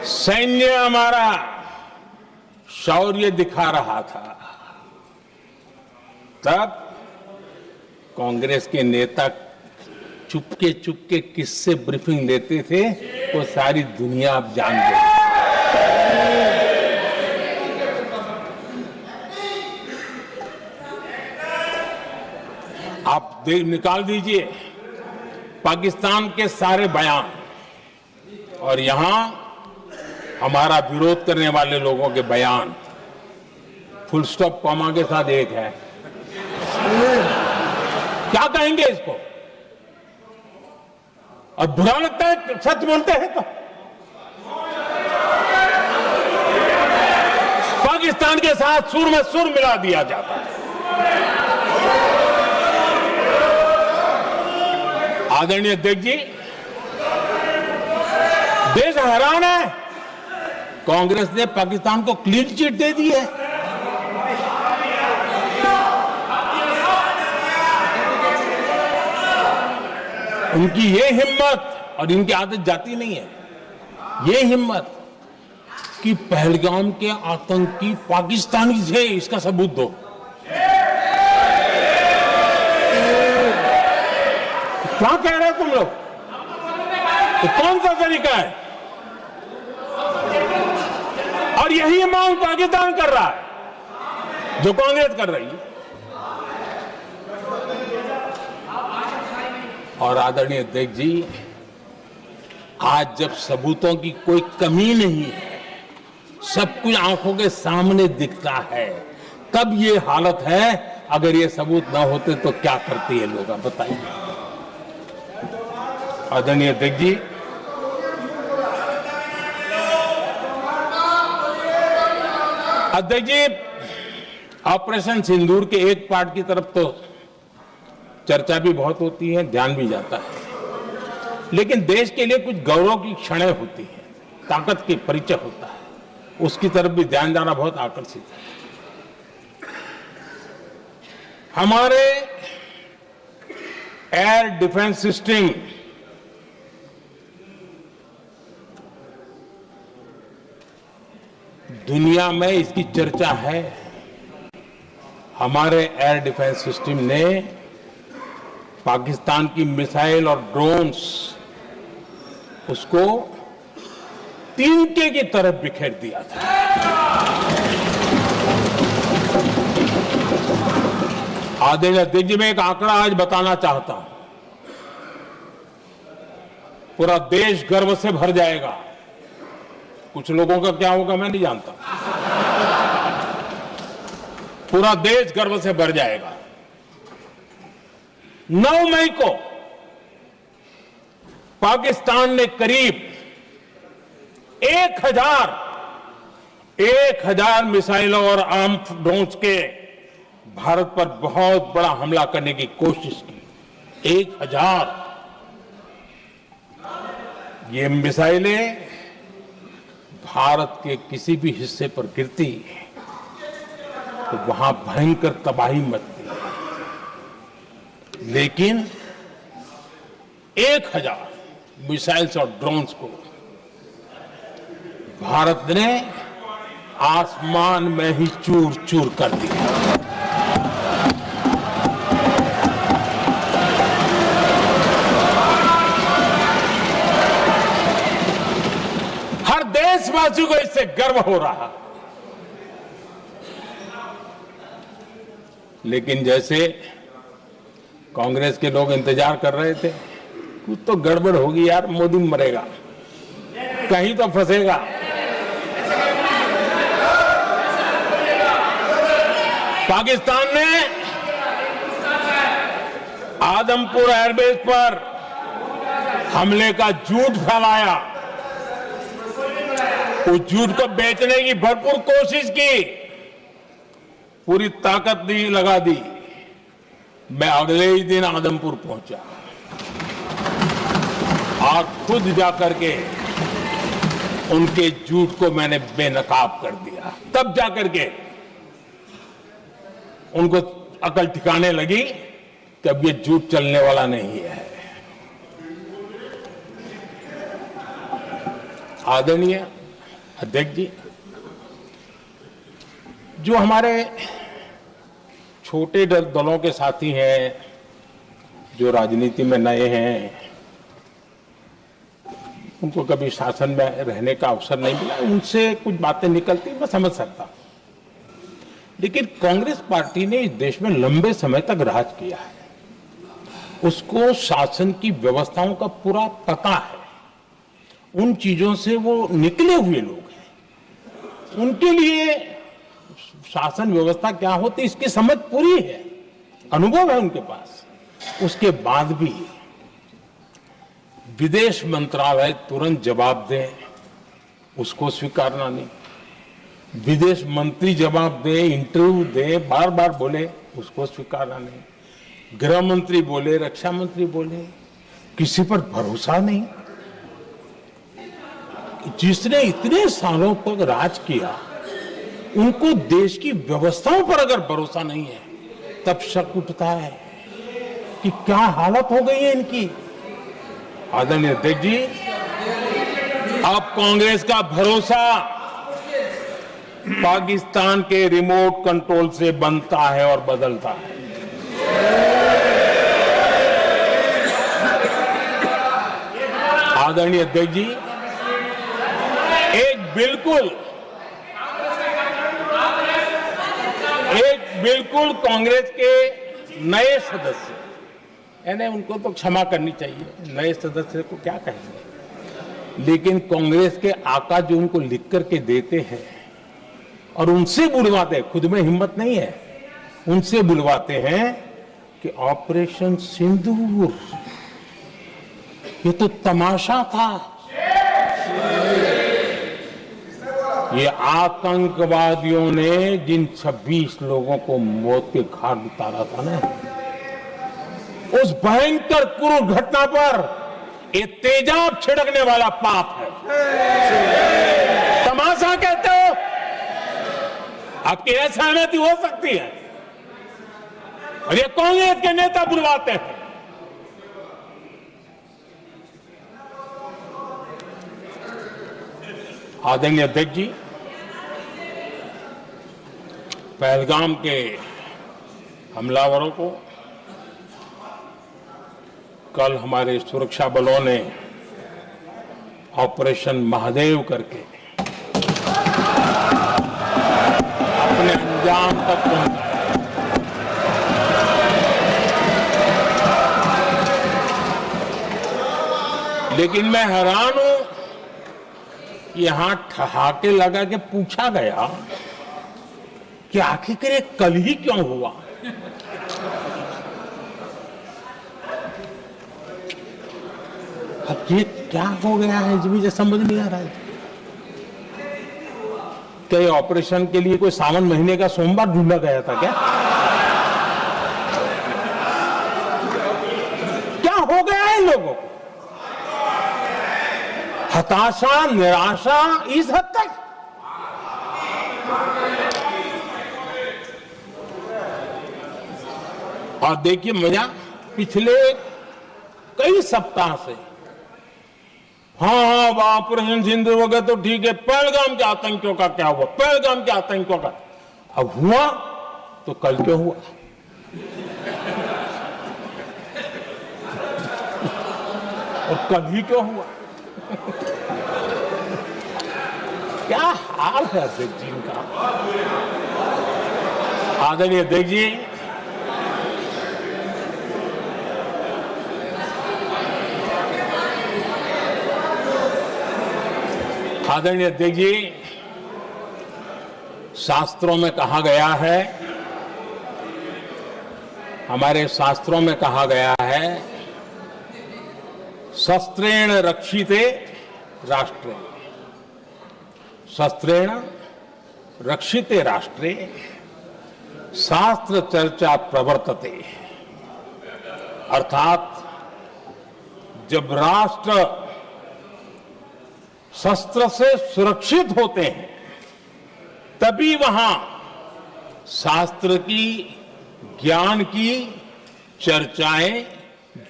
सैन्य हमारा शौर्य दिखा रहा था, तब कांग्रेस के नेता चुपके चुपके किससे ब्रीफिंग लेते थे वो सारी दुनिया अब जान गई। आप निकाल दीजिए पाकिस्तान के सारे बयान और यहां हमारा विरोध करने वाले लोगों के बयान, फुल स्टॉप कॉमा के साथ एक है। क्या कहेंगे इसको? और बुरा लगता है सच बोलते हैं तो। पाकिस्तान के साथ सुर में सुर मिला दिया जाता है। आदरणीय अध्यक्ष जी, देश हैरान है, कांग्रेस ने पाकिस्तान को क्लीन चिट दे दी है। उनकी ये हिम्मत, और इनकी आदत जाती नहीं है, ये हिम्मत कि पहलगाम के आतंकी पाकिस्तानी थे, इसका सबूत दो। क्या कह रहे हो तुम लोग? तो कौन सा तरीका है? और यही मांग पाकिस्तान कर रहा है जो कांग्रेस कर रही है। और आदरणीय अध्यक्ष जी, आज जब सबूतों की कोई कमी नहीं है, सब कुछ आंखों के सामने दिखता है, तब ये हालत है। अगर ये सबूत ना होते तो क्या करते ये लोग, आप बताइए। आदरणीय अध्यक्ष जी, अध्यक्ष जी, ऑपरेशन सिंदूर के एक पार्ट की तरफ तो चर्चा भी बहुत होती है, ध्यान भी जाता है, लेकिन देश के लिए कुछ गौरव की क्षणें होती हैं, ताकत की परिचय होता है, उसकी तरफ भी ध्यान जाना बहुत आकर्षित है। हमारे एयर डिफेंस सिस्टम दुनिया में इसकी चर्चा है। हमारे एयर डिफेंस सिस्टम ने पाकिस्तान की मिसाइल और ड्रोन्स उसको तिनके की तरफ बिखेर दिया था। आदरणीय अध्यक्ष जी, मैं एक आंकड़ा आज बताना चाहता हूं, पूरा देश गर्व से भर जाएगा। कुछ लोगों का क्या होगा मैं नहीं जानता, पूरा देश गर्व से भर जाएगा। 9 मई को पाकिस्तान ने करीब 1000 मिसाइलों और आर्म्ड ड्रोन्स के भारत पर बहुत बड़ा हमला करने की कोशिश की। 1000 ये मिसाइलें भारत के किसी भी हिस्से पर गिरती तो वहां भयंकर तबाही मचती, लेकिन 1000 मिसाइल्स और ड्रोन्स को भारत ने आसमान में ही चूर चूर कर दिया। हर देशवासी को इससे गर्व हो रहा। लेकिन जैसे कांग्रेस के लोग इंतजार कर रहे थे, कुछ तो गड़बड़ होगी यार, मोदी मरेगा, कहीं तो फंसेगा। पाकिस्तान ने आदमपुर एयरबेस पर हमले का झूठ फैलाया, उस झूठ को बेचने की भरपूर कोशिश की, पूरी ताकत लगा दी। मैं अगले ही दिन आदमपुर पहुंचा और खुद जाकर के उनके झूठ को मैंने बेनकाब कर दिया। तब जाकर के उनको अकल ठिकाने लगी कि अब ये झूठ चलने वाला नहीं है। आदरणीय अध्यक्ष जी, जो हमारे छोटे दलों के साथी हैं, जो राजनीति में नए हैं, उनको कभी शासन में रहने का अवसर नहीं मिला, उनसे कुछ बातें निकलती मैं समझ सकता हूं। लेकिन कांग्रेस पार्टी ने इस देश में लंबे समय तक राज किया है, उसको शासन की व्यवस्थाओं का पूरा पता है, उन चीजों से वो निकले हुए लोग हैं, उनके लिए शासन व्यवस्था क्या होती इसकी समझ पूरी है, अनुभव है उनके पास। उसके बाद भी विदेश मंत्रालय तुरंत जवाब दे, उसको स्वीकारना नहीं। विदेश मंत्री जवाब दे, इंटरव्यू दे, बार बार बोले, उसको स्वीकारना नहीं। गृह मंत्री बोले, रक्षा मंत्री बोले, किसी पर भरोसा नहीं। जिसने इतने सालों तक राज किया, उनको देश की व्यवस्थाओं पर अगर भरोसा नहीं है, तब शक उठता है कि क्या हालत हो गई है इनकी। आदरणीय अध्यक्ष जी, अब कांग्रेस का भरोसा पाकिस्तान के रिमोट कंट्रोल से बनता है और बदलता है। आदरणीय अध्यक्ष जी, एक बिल्कुल कांग्रेस के नए सदस्य, यानी उनको तो क्षमा करनी चाहिए, नए सदस्य को क्या कहेंगे, लेकिन कांग्रेस के आका जो उनको लिख करके देते हैं और उनसे बुलवाते हैं, खुद में हिम्मत नहीं है, उनसे बुलवाते हैं कि ऑपरेशन सिंदूर ये तो तमाशा था, ये आतंकवादियों ने जिन 26 लोगों को मौत के घाट उतारा था ना, उस भयंकर क्रूर घटना पर ये तेजाब छिड़कने वाला पाप है। तमाशा कहते हो? आपकी असहमति हो सकती है, और ये कांग्रेस के नेता बुलवाते हैं। आदरणीय अध्यक्ष जी, पहलगाम के हमलावरों को कल हमारे सुरक्षा बलों ने ऑपरेशन महादेव करके अपने अंजाम तक पहुंचाया। लेकिन मैं हैरान हूं कि यहां ठहाके लगा के पूछा गया कि आखिर कल ही क्यों हुआ। अब ये क्या हो गया है मुझे समझ नहीं आ रहा है। क्या ये ऑपरेशन के लिए कोई सावन महीने का सोमवार ढूंढा गया था क्या? क्या हो गया है इन लोगों को? हताशा, निराशा इस हद तक। और देखिए मजा, पिछले कई सप्ताह से हाँ ऑपरेशन सिंदूर हो गया तो ठीक है, पहलगाम के आतंकियों का क्या हुआ, पहलगाम के आतंकियों का अब हुआ तो कल क्यों हुआ? और कल ही क्यों हुआ? क्या हाल है अध्यक्ष जी का। आदरणीय अध्यक्ष जी, आदरणीय अध्यक्ष जी, शास्त्रों में कहा गया है, हमारे शास्त्रों में कहा गया है, शस्त्रेण रक्षिते राष्ट्रे, शस्त्रेण रक्षिते राष्ट्रे शास्त्र चर्चा प्रवर्तते। अर्थात जब राष्ट्र शस्त्र से सुरक्षित होते हैं तभी वहां शास्त्र की, ज्ञान की चर्चाएं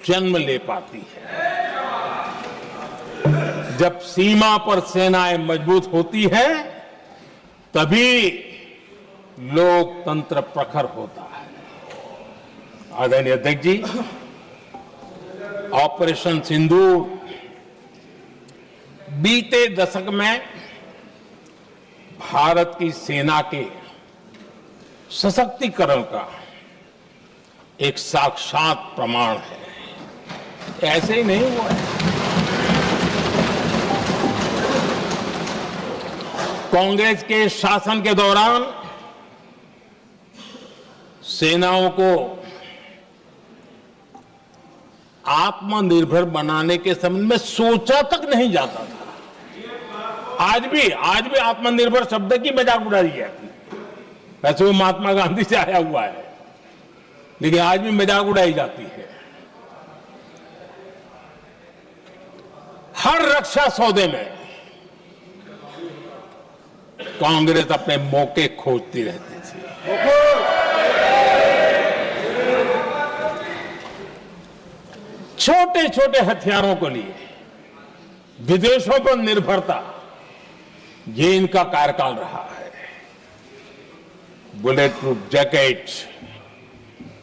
जन्म ले पाती है। जब सीमा पर सेनाएं मजबूत होती है तभी लोकतंत्र प्रखर होता है। आदरणीय अध्यक्ष जी, ऑपरेशन सिंदूर बीते दशक में भारत की सेना के सशक्तिकरण का एक साक्षात प्रमाण है। ऐसे ही नहीं हुआ है। कांग्रेस के शासन के दौरान सेनाओं को आत्मनिर्भर बनाने के संबंध में सोचा तक नहीं जाता था। आज भी आत्मनिर्भर शब्द की मजाक उड़ाई जाती है। वैसे वो महात्मा गांधी से आया हुआ है, लेकिन आज भी मजाक उड़ाई जाती है। हर रक्षा सौदे में कांग्रेस अपने मौके खोजती रहती थी। छोटे छोटे हथियारों को लिए विदेशों पर निर्भरता, ये इनका कार्यकाल रहा है। Bullet proof jacket,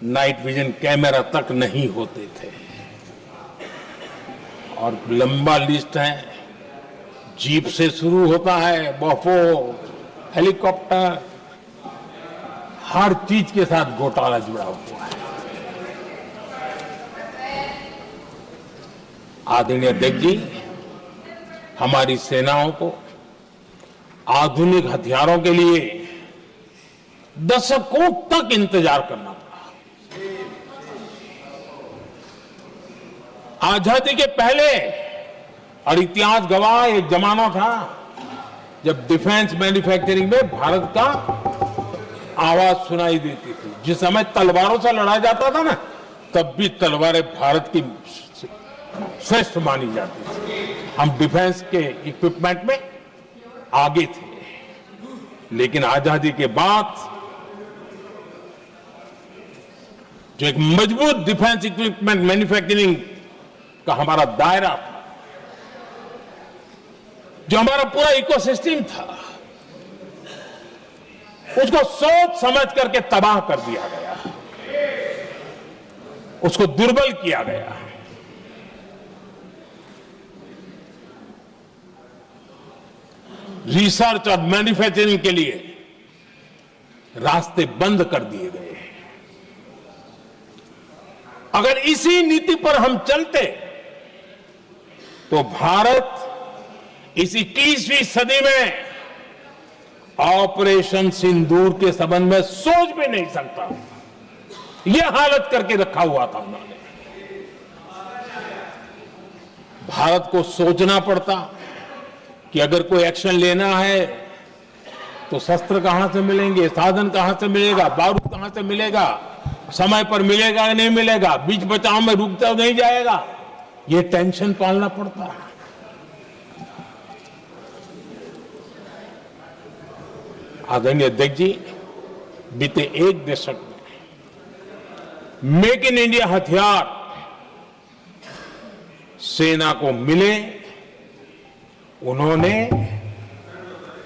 night vision camera तक नहीं होते थे। और लंबा लिस्ट है, जीप से शुरू होता है, बफो, हेलीकॉप्टर, हर चीज के साथ घोटाला जुड़ा हुआ है। आदरणीय अध्यक्ष जी, हमारी सेनाओं को आधुनिक हथियारों के लिए दशकों तक इंतजार करना पड़ा। आजादी के पहले, और इतिहास गवाह, एक जमाना था जब डिफेंस मैन्युफैक्चरिंग में भारत का आवाज सुनाई देती थी। जिस समय तलवारों से लड़ा जाता था ना, तब भी तलवारें भारत की श्रेष्ठ मानी जाती थी। हम डिफेंस के इक्विपमेंट में आगे थे। लेकिन आजादी के बाद जो एक मजबूत डिफेंस इक्विपमेंट मैन्युफैक्चरिंग का हमारा दायरा था, जो हमारा पूरा इकोसिस्टम था, उसको सोच समझ करके तबाह कर दिया गया, उसको दुर्बल किया गया। रिसर्च और मैन्युफैक्चरिंग के लिए रास्ते बंद कर दिए गए। अगर इसी नीति पर हम चलते तो भारत इस 21वीं सदी में ऑपरेशन सिंदूर के संबंध में सोच भी नहीं सकता। यह हालत करके रखा हुआ था उन्होंने। भारत को सोचना पड़ता कि अगर कोई एक्शन लेना है तो शस्त्र कहां से मिलेंगे, साधन कहां से मिलेगा, बारूद कहां से मिलेगा, समय पर मिलेगा या नहीं मिलेगा, बीच बचाव में रुकता नहीं जाएगा, ये टेंशन पालना पड़ता है। आदरणीय अध्यक्ष जी, बीते एक दशक में मेक इन इंडिया हथियार सेना को मिले, उन्होंने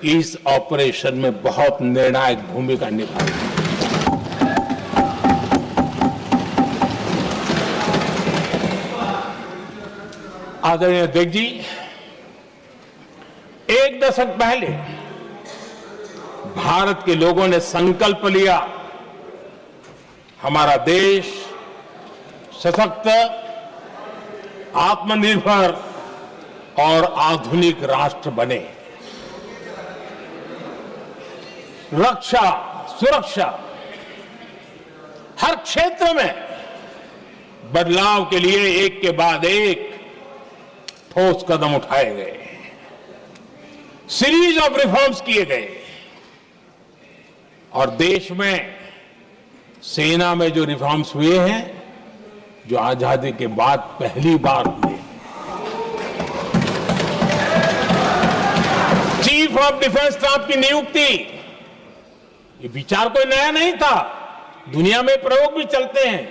इस ऑपरेशन में बहुत निर्णायक भूमिका निभाई। आदरणीय अध्यक्ष जी, एक दशक पहले भारत के लोगों ने संकल्प लिया, हमारा देश सशक्त, आत्मनिर्भर और आधुनिक राष्ट्र बने। रक्षा, सुरक्षा, हर क्षेत्र में बदलाव के लिए एक के बाद एक ठोस कदम उठाए गए, सीरीज ऑफ रिफॉर्म्स किए गए और देश में सेना में जो रिफॉर्म्स हुए हैं, जो आजादी के बाद पहली बार हुए। चीफ ऑफ डिफेंस स्टाफ की नियुक्ति, ये विचार कोई नया नहीं था, दुनिया में प्रयोग भी चलते हैं,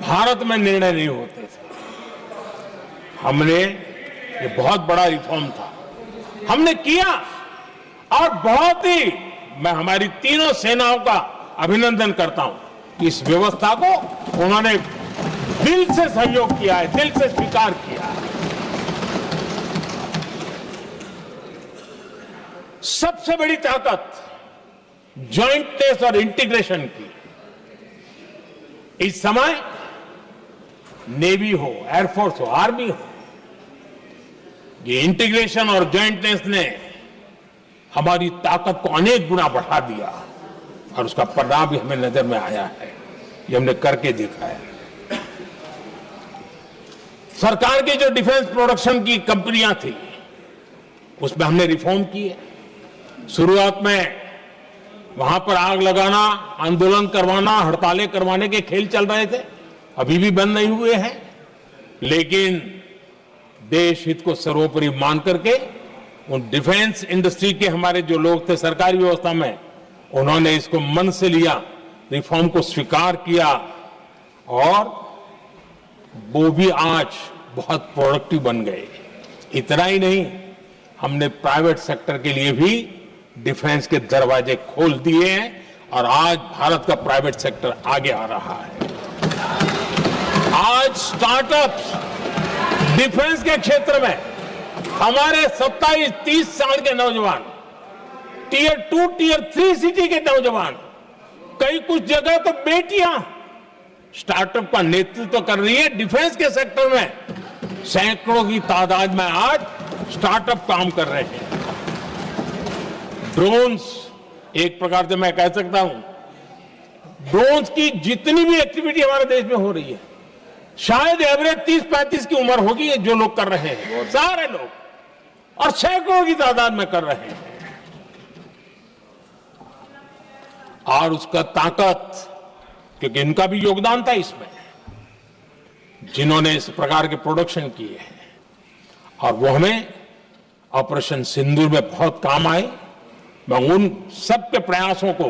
भारत में निर्णय नहीं होते थे। हमने, ये बहुत बड़ा रिफॉर्म था, हमने किया और बहुत ही, मैं हमारी तीनों सेनाओं का अभिनंदन करता हूं। इस व्यवस्था को उन्होंने दिल से सहयोग किया है, दिल से स्वीकार किया है। सबसे बड़ी ताकत ज्वाइंटनेस और इंटीग्रेशन की। इस समय नेवी हो, एयरफोर्स हो, आर्मी हो, ये इंटीग्रेशन और ज्वाइंटनेस ने हमारी ताकत को अनेक गुना बढ़ा दिया और उसका परिणाम भी हमें नजर में आया है, ये हमने करके दिखाया है। सरकार की जो डिफेंस प्रोडक्शन की कंपनियां थी, उसमें हमने रिफॉर्म किए। शुरुआत में वहां पर आग लगाना, आंदोलन करवाना, हड़तालें करवाने के खेल चल रहे थे, अभी भी बंद नहीं हुए हैं, लेकिन देश हित को सर्वोपरि मान करके उन डिफेंस इंडस्ट्री के हमारे जो लोग थे सरकारी व्यवस्था में, उन्होंने इसको मन से लिया, रिफॉर्म को स्वीकार किया और वो भी आज बहुत प्रोडक्टिव बन गए। इतना ही नहीं, हमने प्राइवेट सेक्टर के लिए भी डिफेंस के दरवाजे खोल दिए हैं और आज भारत का प्राइवेट सेक्टर आगे आ रहा है। आज स्टार्टअप्स डिफेंस के क्षेत्र में हमारे 27-30 साल के नौजवान, टीयर 2, टीयर 3 सिटी के नौजवान, कई कुछ जगह तो बेटियां स्टार्टअप का नेतृत्व कर रही है। डिफेंस के सेक्टर में सैकड़ों की तादाद में आज स्टार्टअप काम कर रहे हैं। ड्रोन्स, एक प्रकार से मैं कह सकता हूं, ड्रोन्स की जितनी भी एक्टिविटी हमारे देश में हो रही है, शायद एवरेज 30-35 की उम्र होगी जो लोग कर रहे हैं, सारे लोग, और सैकड़ों की तादाद में कर रहे हैं। और उसका ताकत, क्योंकि इनका भी योगदान था इसमें, जिन्होंने इस प्रकार के प्रोडक्शन किए हैं, और वो हमें ऑपरेशन सिंदूर में बहुत काम आए। मैं उन सबके प्रयासों को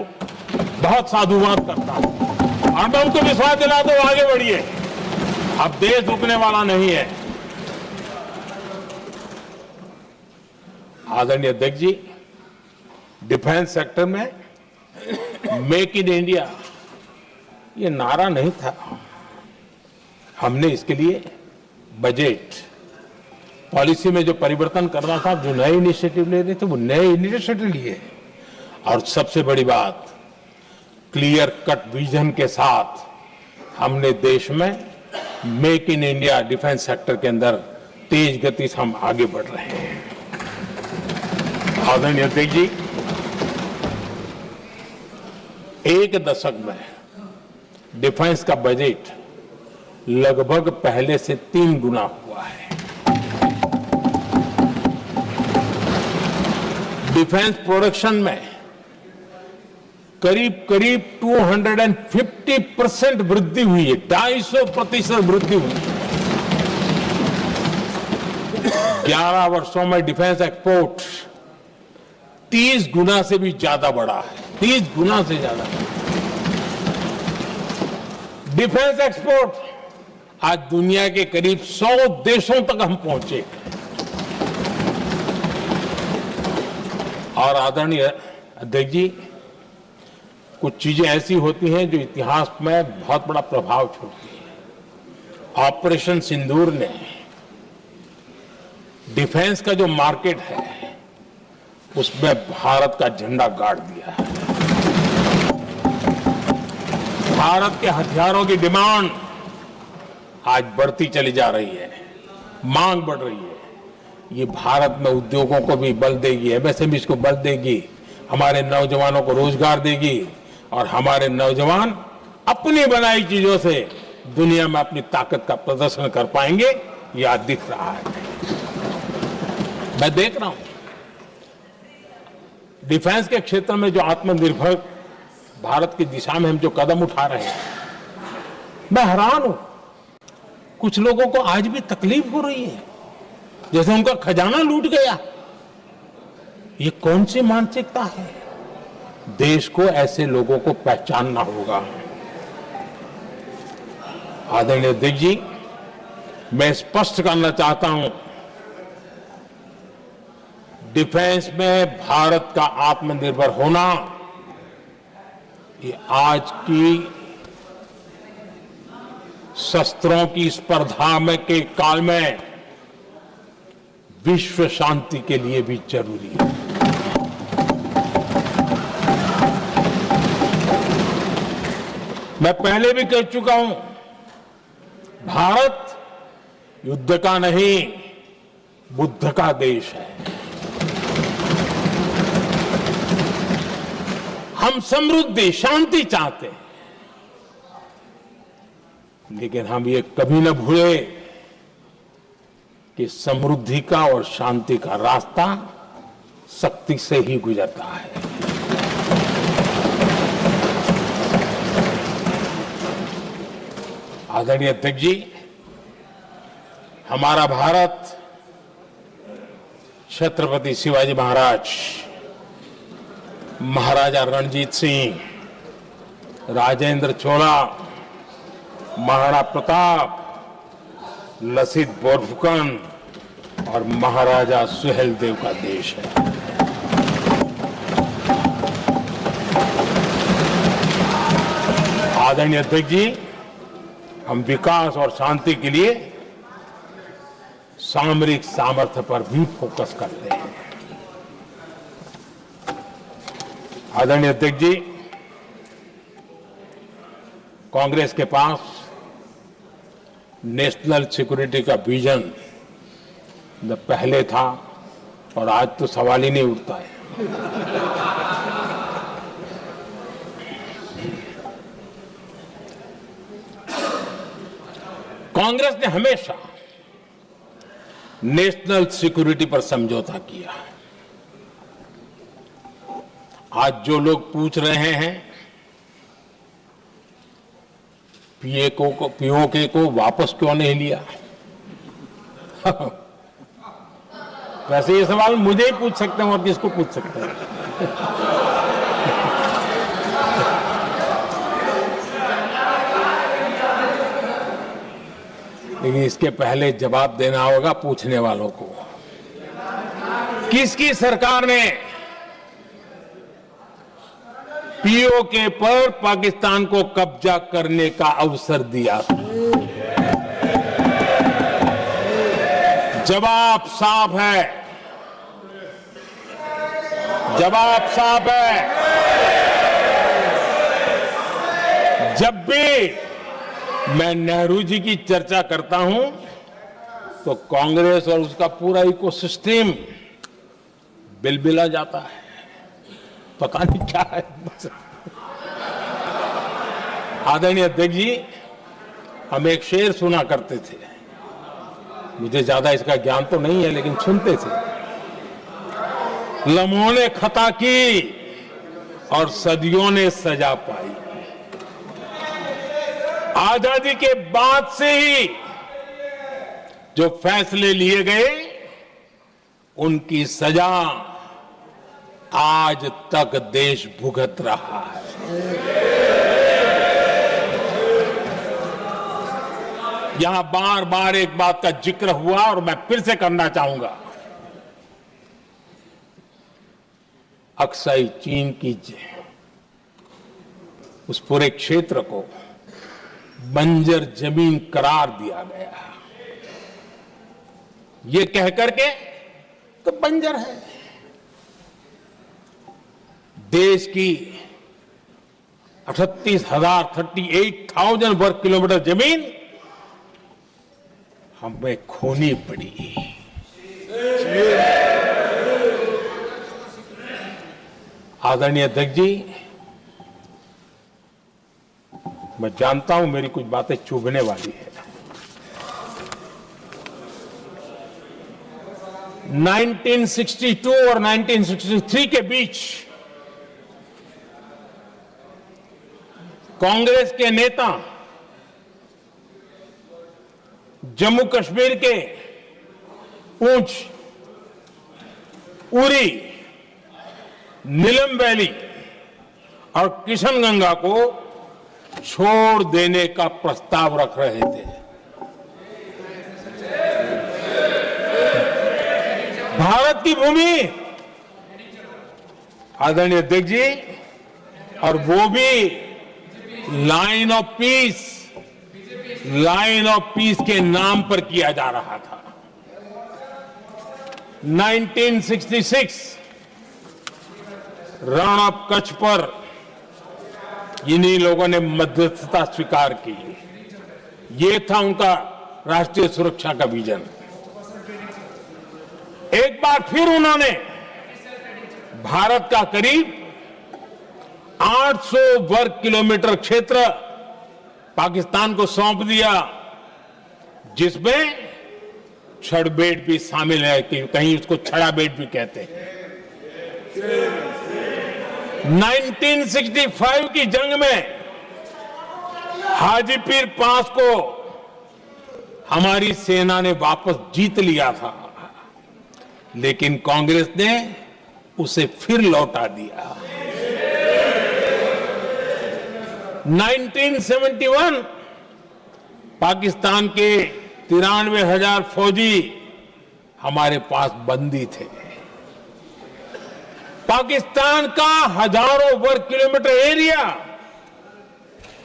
बहुत साधुवाद करता हूं और मैं उनको विश्वास दिलाता हूं, आगे बढ़िए, अब देश रुकने वाला नहीं है। आदरणीय अध्यक्ष जी, डिफेंस सेक्टर में मेक इन इंडिया ये नारा नहीं था। हमने इसके लिए बजट पॉलिसी में जो परिवर्तन करना था, जो नए इनिशिएटिव ले रहे थे, वो नए इनिशिएटिव लिए। और सबसे बड़ी बात, क्लियर कट विजन के साथ हमने देश में make in India defence sector के अंदर तेज गति से हम आगे बढ़ रहे हैं। आदरणीय अध्यक्ष जी, एक दशक में डिफेंस का बजट लगभग पहले से 3 गुना हुआ है। डिफेंस प्रोडक्शन में करीब करीब 250% वृद्धि हुई है, 250% वृद्धि हुई है। 11 वर्षों में डिफेंस एक्सपोर्ट 30 गुना से भी ज्यादा बढ़ा है, 30 गुना से ज्यादा। डिफेंस एक्सपोर्ट आज दुनिया के करीब 100 देशों तक हम पहुंचे। और आदरणीय अध्यक्ष जी, कुछ चीजें ऐसी होती हैं जो इतिहास में बहुत बड़ा प्रभाव छोड़ती हैं। ऑपरेशन सिंदूर ने डिफेंस का जो मार्केट है उसमें भारत का झंडा गाड़ दिया है। भारत के हथियारों की डिमांड आज बढ़ती चली जा रही है, मांग बढ़ रही है। ये भारत में उद्योगों को भी बल देगी, एमएसएमई को बल देगी, हमारे नौजवानों को रोजगार देगी और हमारे नौजवान अपनी बनाई चीजों से दुनिया में अपनी ताकत का प्रदर्शन कर पाएंगे। ये आज दिख रहा है, मैं देख रहा हूं। डिफेंस के क्षेत्र में जो आत्मनिर्भर भारत की दिशा में हम जो कदम उठा रहे हैं, मैं हैरान हूं। कुछ लोगों को आज भी तकलीफ हो रही है, जैसे उनका खजाना लूट गया। ये कौन सी मानसिकता है? देश को ऐसे लोगों को पहचानना होगा। आदरणीय अध्यक्ष जी, मैं स्पष्ट करना चाहता हूं, डिफेंस में भारत का आत्मनिर्भर होना ये आज की शस्त्रों की स्पर्धा में के काल में विश्व शांति के लिए भी जरूरी है। मैं पहले भी कह चुका हूं, भारत युद्ध का नहीं, बुद्ध का देश है। हम समृद्धि, शांति चाहते हैं, लेकिन हम ये कभी न भूले कि समृद्धि का और शांति का रास्ता शक्ति से ही गुजरता है। आदरणीय अध्यक्ष जी, हमारा भारत छत्रपति शिवाजी महाराज, महाराजा रणजीत सिंह, राजेंद्र चोला, महाराणा प्रताप, लसित बोरफुकन और महाराजा सुहेलदेव का देश है। आदरणीय अध्यक्ष जी, हम विकास और शांति के लिए सामरिक सामर्थ्य पर भी फोकस करते हैं। आदरणीय अध्यक्ष जी, कांग्रेस के पास नेशनल सिक्योरिटी का विजन पहले था और आज तो सवाल ही नहीं उठता है। कांग्रेस ने हमेशा नेशनल सिक्योरिटी पर समझौता किया। आज जो लोग पूछ रहे हैं पीओके को वापस क्यों नहीं लिया, वैसे ये सवाल मुझे ही पूछ सकते हैं और किसको पूछ सकते हैं। लेकिन इसके पहले जवाब देना होगा पूछने वालों को। किसकी सरकार ने पीओके पर पाकिस्तान को कब्जा करने का अवसर दिया था। जवाब साफ है, जवाब साफ है। जब भी मैं नेहरू जी की चर्चा करता हूं तो कांग्रेस और उसका पूरा इकोसिस्टम बिलबिला जाता है, पता नहीं क्या है। आदरणीय अध्यक्ष जी, हम एक शेर सुना करते थे, मुझे ज्यादा इसका ज्ञान तो नहीं है लेकिन सुनते थे। लम्हों ने खता की और सदियों ने सजा पाई। आजादी के बाद से ही जो फैसले लिए गए उनकी सजा आज तक देश भुगत रहा है। यहां बार बार एक बात का जिक्र हुआ और मैं फिर से करना चाहूंगा। अक्साई चीन की उस पूरे क्षेत्र को बंजर जमीन करार दिया गया, ये कहकर के तो बंजर है। देश की 38,000 वर्ग किलोमीटर जमीन हमें खोनी पड़ी। आदरणीय अध्यक्ष जी, मैं जानता हूं मेरी कुछ बातें चुभने वाली है। 1962 और 1963 के बीच कांग्रेस के नेता जम्मू कश्मीर के पूंछ, उरी, नीलम वैली और किशनगंगा को छोड़ देने का प्रस्ताव रख रहे थे। भारत की भूमि, आदरणीय अध्यक्ष जी, और वो भी लाइन ऑफ पीस के नाम पर किया जा रहा था। 1966 रण ऑफ कच्छ पर इन्हीं लोगों ने मध्यस्थता स्वीकार की। ये था उनका राष्ट्रीय सुरक्षा का विजन। एक बार फिर उन्होंने भारत का करीब 800 वर्ग किलोमीटर क्षेत्र पाकिस्तान को सौंप दिया, जिसमें छड़बेट भी शामिल है, कि कहीं उसको छड़ा बेट भी कहते हैं। 1965 की जंग में हाजीपीर पास को हमारी सेना ने वापस जीत लिया था, लेकिन कांग्रेस ने उसे फिर लौटा दिया। 1971 पाकिस्तान के 93,000 फौजी हमारे पास बंदी थे। पाकिस्तान का हजारों वर्ग किलोमीटर एरिया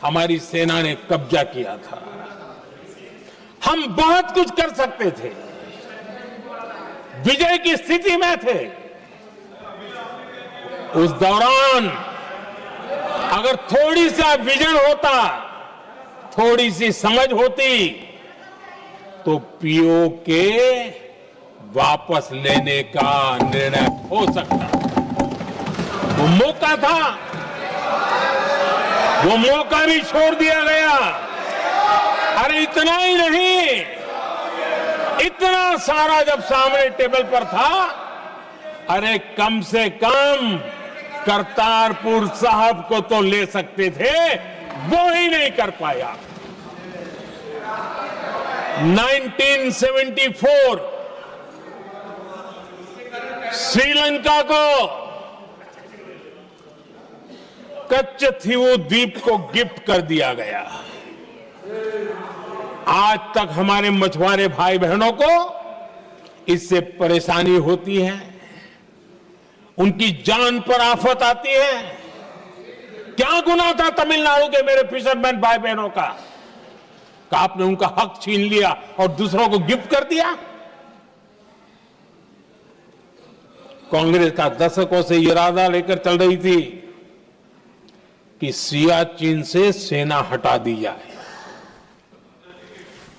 हमारी सेना ने कब्जा किया था। हम बहुत कुछ कर सकते थे, विजय की स्थिति में थे। उस दौरान अगर थोड़ी सा विजन होता, थोड़ी सी समझ होती, तो पीओके वापस लेने का निर्णय हो सकता। वो मौका था, वो मौका भी छोड़ दिया गया। अरे इतना ही नहीं, इतना सारा जब सामने टेबल पर था, अरे कम से कम करतारपुर साहब को तो ले सकते थे, वो ही नहीं कर पाया। 1974 श्रीलंका को कच्चथीवू द्वीप को गिफ्ट कर दिया गया। आज तक हमारे मछुआरे भाई बहनों को इससे परेशानी होती है, उनकी जान पर आफत आती है। क्या गुनाह था तमिलनाडु के मेरे फिशरमैन भाई बहनों का कि आपने उनका हक छीन लिया और दूसरों को गिफ्ट कर दिया? कांग्रेस का दशकों से इरादा लेकर चल रही थी कि सियाचिन से सेना हटा दी जाए।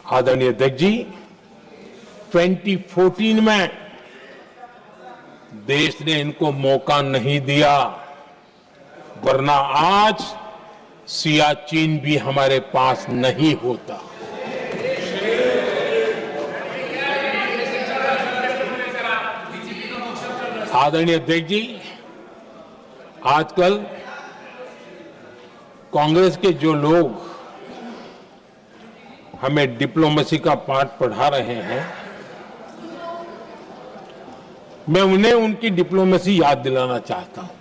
आदरणीय अध्यक्ष जी, 2014 में देश ने इनको मौका नहीं दिया, वरना आज सियाचिन भी हमारे पास नहीं होता। आदरणीय अध्यक्ष जी, आजकल कांग्रेस के जो लोग हमें डिप्लोमेसी का पाठ पढ़ा रहे हैं, मैं उन्हें उनकी डिप्लोमेसी याद दिलाना चाहता हूं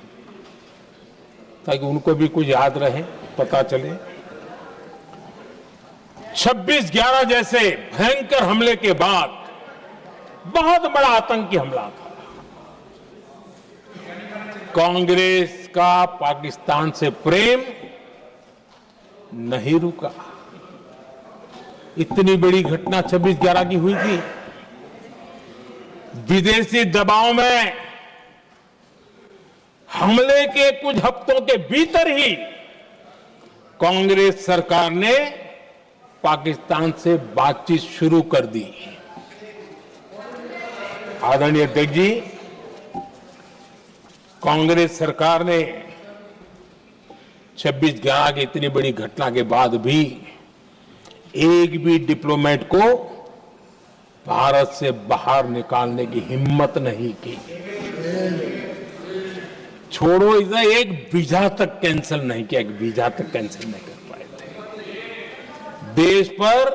ताकि उनको भी कुछ याद रहे, पता चले। 26/11 जैसे भयंकर हमले के बाद बहुत बड़ा आतंकी हमला था। कांग्रेस का पाकिस्तान से प्रेम नहीं रुका। इतनी बड़ी घटना 26/11 की हुई थी। विदेशी दबाव में हमले के कुछ हफ्तों के भीतर ही कांग्रेस सरकार ने पाकिस्तान से बातचीत शुरू कर दी। आदरणीय अध्यक्ष जी, कांग्रेस सरकार ने 26/11 की इतनी बड़ी घटना के बाद भी एक भी डिप्लोमेट को भारत से बाहर निकालने की हिम्मत नहीं की। छोड़ो, इसे एक वीजा तक कैंसिल नहीं किया, एक वीजा तक कैंसिल नहीं कर पाए थे। देश पर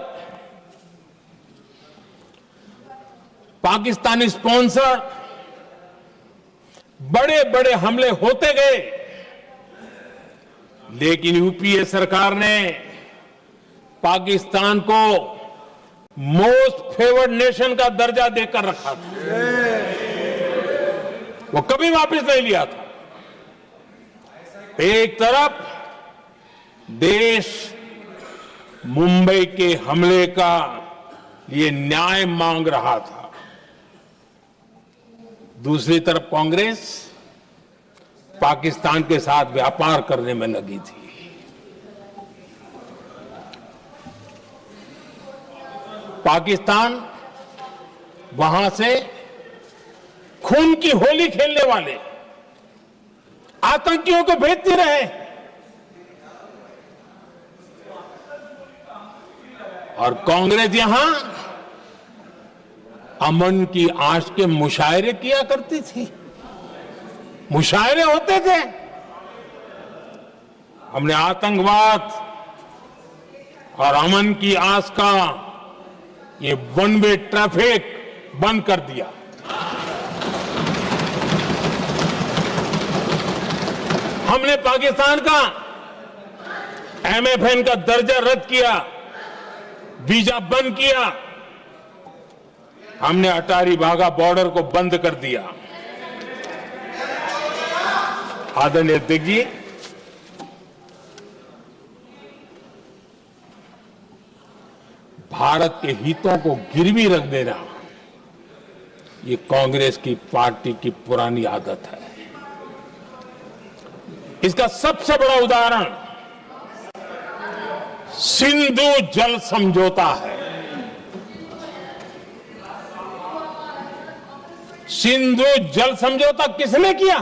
पाकिस्तानी स्पॉन्सर बड़े बड़े हमले होते गए, लेकिन यूपीए सरकार ने पाकिस्तान को मोस्ट फेवर्ड नेशन का दर्जा देकर रखा था। वो कभी वापस नहीं लिया था। एक तरफ देश मुंबई के हमले का ये न्याय मांग रहा था, दूसरी तरफ कांग्रेस पाकिस्तान के साथ व्यापार करने में लगी थी। पाकिस्तान वहां से खून की होली खेलने वाले आतंकियों को भेजते रहे और कांग्रेस यहां अमन की आश के मुशायरे किया करती थी। मुशायरे होते थे। हमने आतंकवाद और अमन की आस का ये वन वे ट्रैफिक बंद कर दिया। हमने पाकिस्तान का एमएफएन का दर्जा रद्द किया, वीजा बंद किया। हमने अटारी वाघा बॉर्डर को बंद कर दिया। आदरणीय अध्यक्ष जी, भारत के हितों को गिरवी रख देना ये कांग्रेस की पार्टी की पुरानी आदत है। इसका सबसे बड़ा उदाहरण सिंधु जल समझौता है। सिंधु जल समझौता किसने किया?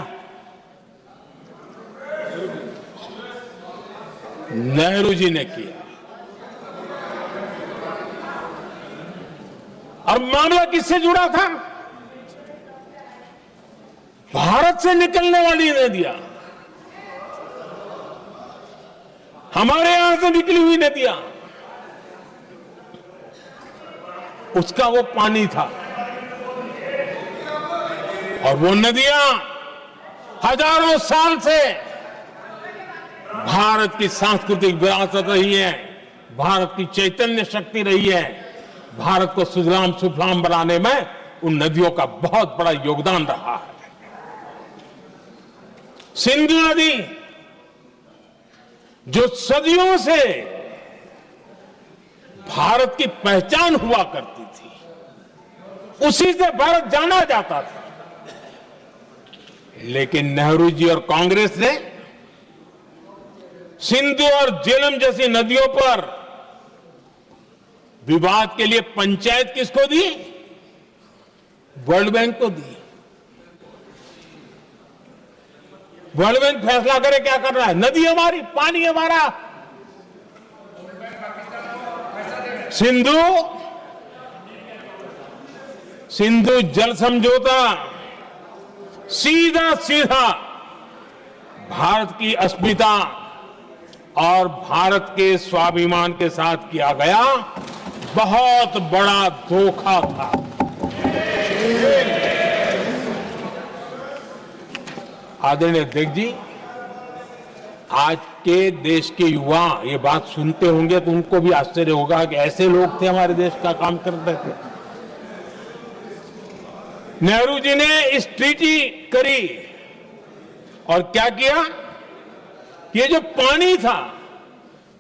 नेहरू जी ने किया। और मामला किससे जुड़ा था? भारत से निकलने वाली नदियां, हमारे यहां से निकली हुई नदियां, उसका वो पानी था। और वो नदियां हजारों साल से भारत की सांस्कृतिक विरासत रही है, भारत की चैतन्य शक्ति रही है। भारत को सुजलाम सुफलाम बनाने में उन नदियों का बहुत बड़ा योगदान रहा है। सिंधु नदी जो सदियों से भारत की पहचान हुआ करती थी, उसी से भारत जाना जाता था। लेकिन नेहरू जी और कांग्रेस ने सिंधु और झेलम जैसी नदियों पर विवाद के लिए पंचायत किसको दी? वर्ल्ड बैंक को दी। वर्ल्ड बैंक फैसला करे क्या कर रहा है, नदी हमारी, पानी हमारा। सिंधु जल समझौता सीधा सीधा भारत की अस्मिता और भारत के स्वाभिमान के साथ किया गया बहुत बड़ा धोखा था। आदरणीय अध्यक्ष जी, आज के देश के युवा ये बात सुनते होंगे तो उनको भी आश्चर्य होगा कि ऐसे लोग थे हमारे देश का काम करते थे। नेहरू जी ने इस ट्रीटी करी और क्या किया? ये जो पानी था,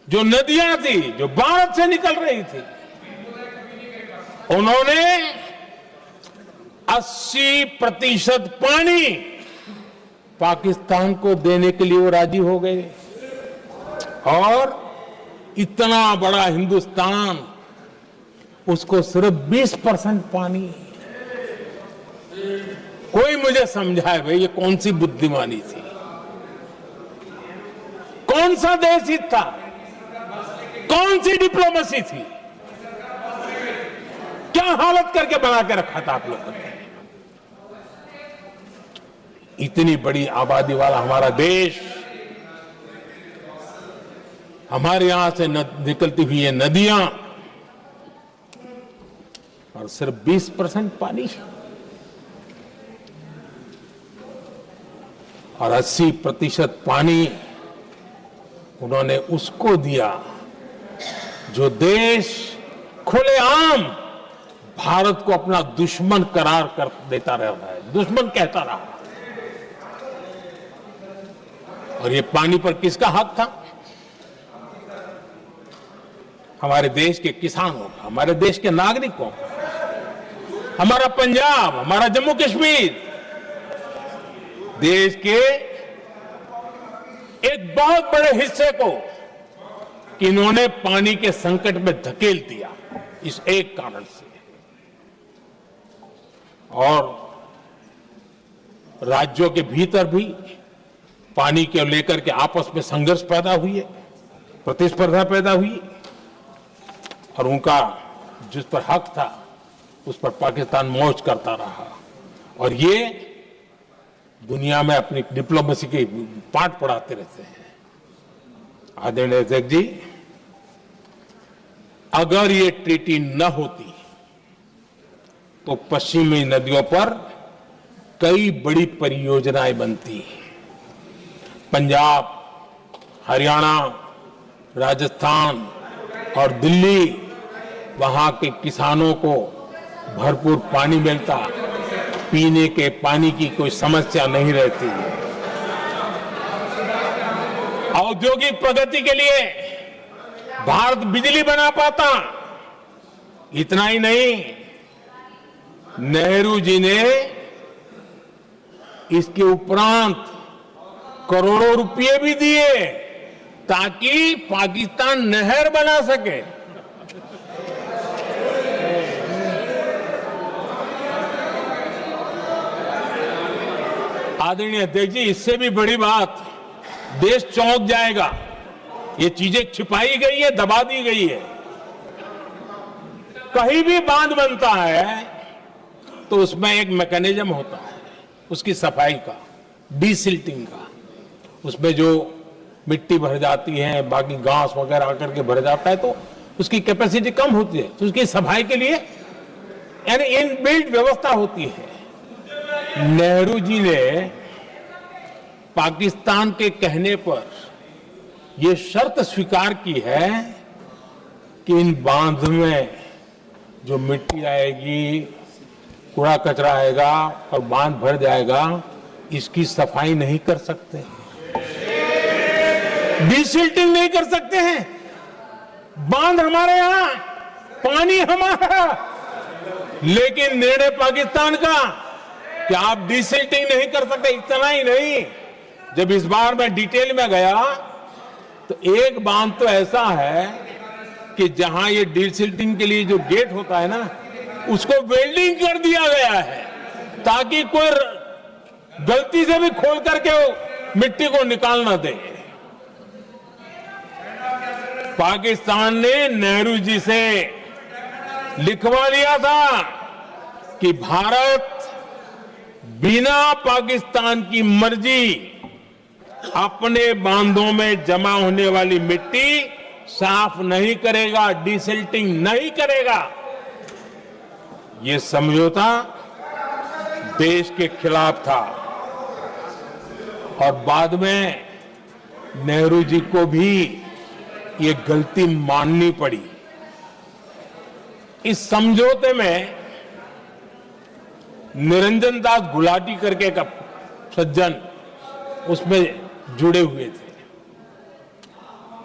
जो नदियां थी, जो भारत से निकल रही थी, उन्होंने 80% पानी पाकिस्तान को देने के लिए वो राजी हो गए। और इतना बड़ा हिंदुस्तान, उसको सिर्फ 20% पानी। कोई मुझे समझाए भाई ये कौन सी बुद्धिमानी थी, कौन सा देश हित था, कौन सी डिप्लोमेसी थी, क्या हालत करके बना के रखा था आप लोगों ने। इतनी बड़ी आबादी वाला हमारा देश, हमारे यहां से निकलती हुई ये नदियां, और सिर्फ 20% पानी, और 80% पानी उन्होंने उसको दिया जो देश खुलेआम भारत को अपना दुश्मन करार कर देता रहा है, दुश्मन कहता रहा। और ये पानी पर किसका हक था? हमारे देश के किसानों का, हमारे देश के नागरिकों का। हमारा पंजाब, हमारा जम्मू कश्मीर देश के एक बहुत बड़े हिस्से को इन्होंने पानी के संकट में धकेल दिया, इस एक कारण से। और राज्यों के भीतर भी पानी को लेकर के आपस में संघर्ष पैदा हुई, प्रतिस्पर्धा पैदा हुई, और उनका जिस पर हक था उस पर पाकिस्तान मौज करता रहा। और ये दुनिया में अपनी डिप्लोमेसी के पाठ पढ़ाते रहते हैं। आदरणीय अध्यक्ष जी, अगर ये ट्रीटी न होती तो पश्चिमी नदियों पर कई बड़ी परियोजनाएं बनती। पंजाब, हरियाणा, राजस्थान और दिल्ली, वहां के किसानों को भरपूर पानी मिलता, पीने के पानी की कोई समस्या नहीं रहती। औद्योगिक प्रगति के लिए भारत बिजली बना पाता। इतना ही नहीं, नेहरू जी ने इसके उपरांत करोड़ों रुपए भी दिए ताकि पाकिस्तान नहर बना सके। आदरणीय अध्यक्ष जी, इससे भी बड़ी बात, देश चौंक जाएगा। ये चीजें छिपाई गई है, दबा दी गई है। कहीं भी बांध बनता है तो उसमें एक मैकेनिज्म होता है उसकी सफाई का, डीसिल्टिंग का। उसमें जो मिट्टी भर जाती है, बाकी घास वगैरह आकर के भर जाता है, तो उसकी कैपेसिटी कम होती है, तो उसकी सफाई के लिए यानी इनबिल्ट व्यवस्था होती है। नेहरू जी ने पाकिस्तान के कहने पर यह शर्त स्वीकार की है कि इन बांध में जो मिट्टी आएगी, कूड़ा कचरा आएगा और बांध भर जाएगा, इसकी सफाई नहीं कर सकते। डिसिल्टिंग नहीं कर सकते हैं। बांध हमारे यहां, पानी हमारा, लेकिन निर्णय पाकिस्तान का कि आप डिसिल्टिंग नहीं कर सकते। इतना ही नहीं, जब इस बार मैं डिटेल में गया तो एक बांध तो ऐसा है कि जहां ये डिसिल्टिंग के लिए जो गेट होता है ना, उसको वेल्डिंग कर दिया गया है ताकि कोई गलती से भी खोल करके वो मिट्टी को निकाल ना दे। पाकिस्तान ने नेहरू जी से लिखवा लिया था कि भारत बिना पाकिस्तान की मर्जी अपने बांधों में जमा होने वाली मिट्टी साफ नहीं करेगा, डिसिल्टिंग नहीं करेगा। ये समझौता देश के खिलाफ था और बाद में नेहरू जी को भी ये गलती माननी पड़ी। इस समझौते में निरंजन दास गुलाटी करके एक सज्जन उसमें जुड़े हुए थे।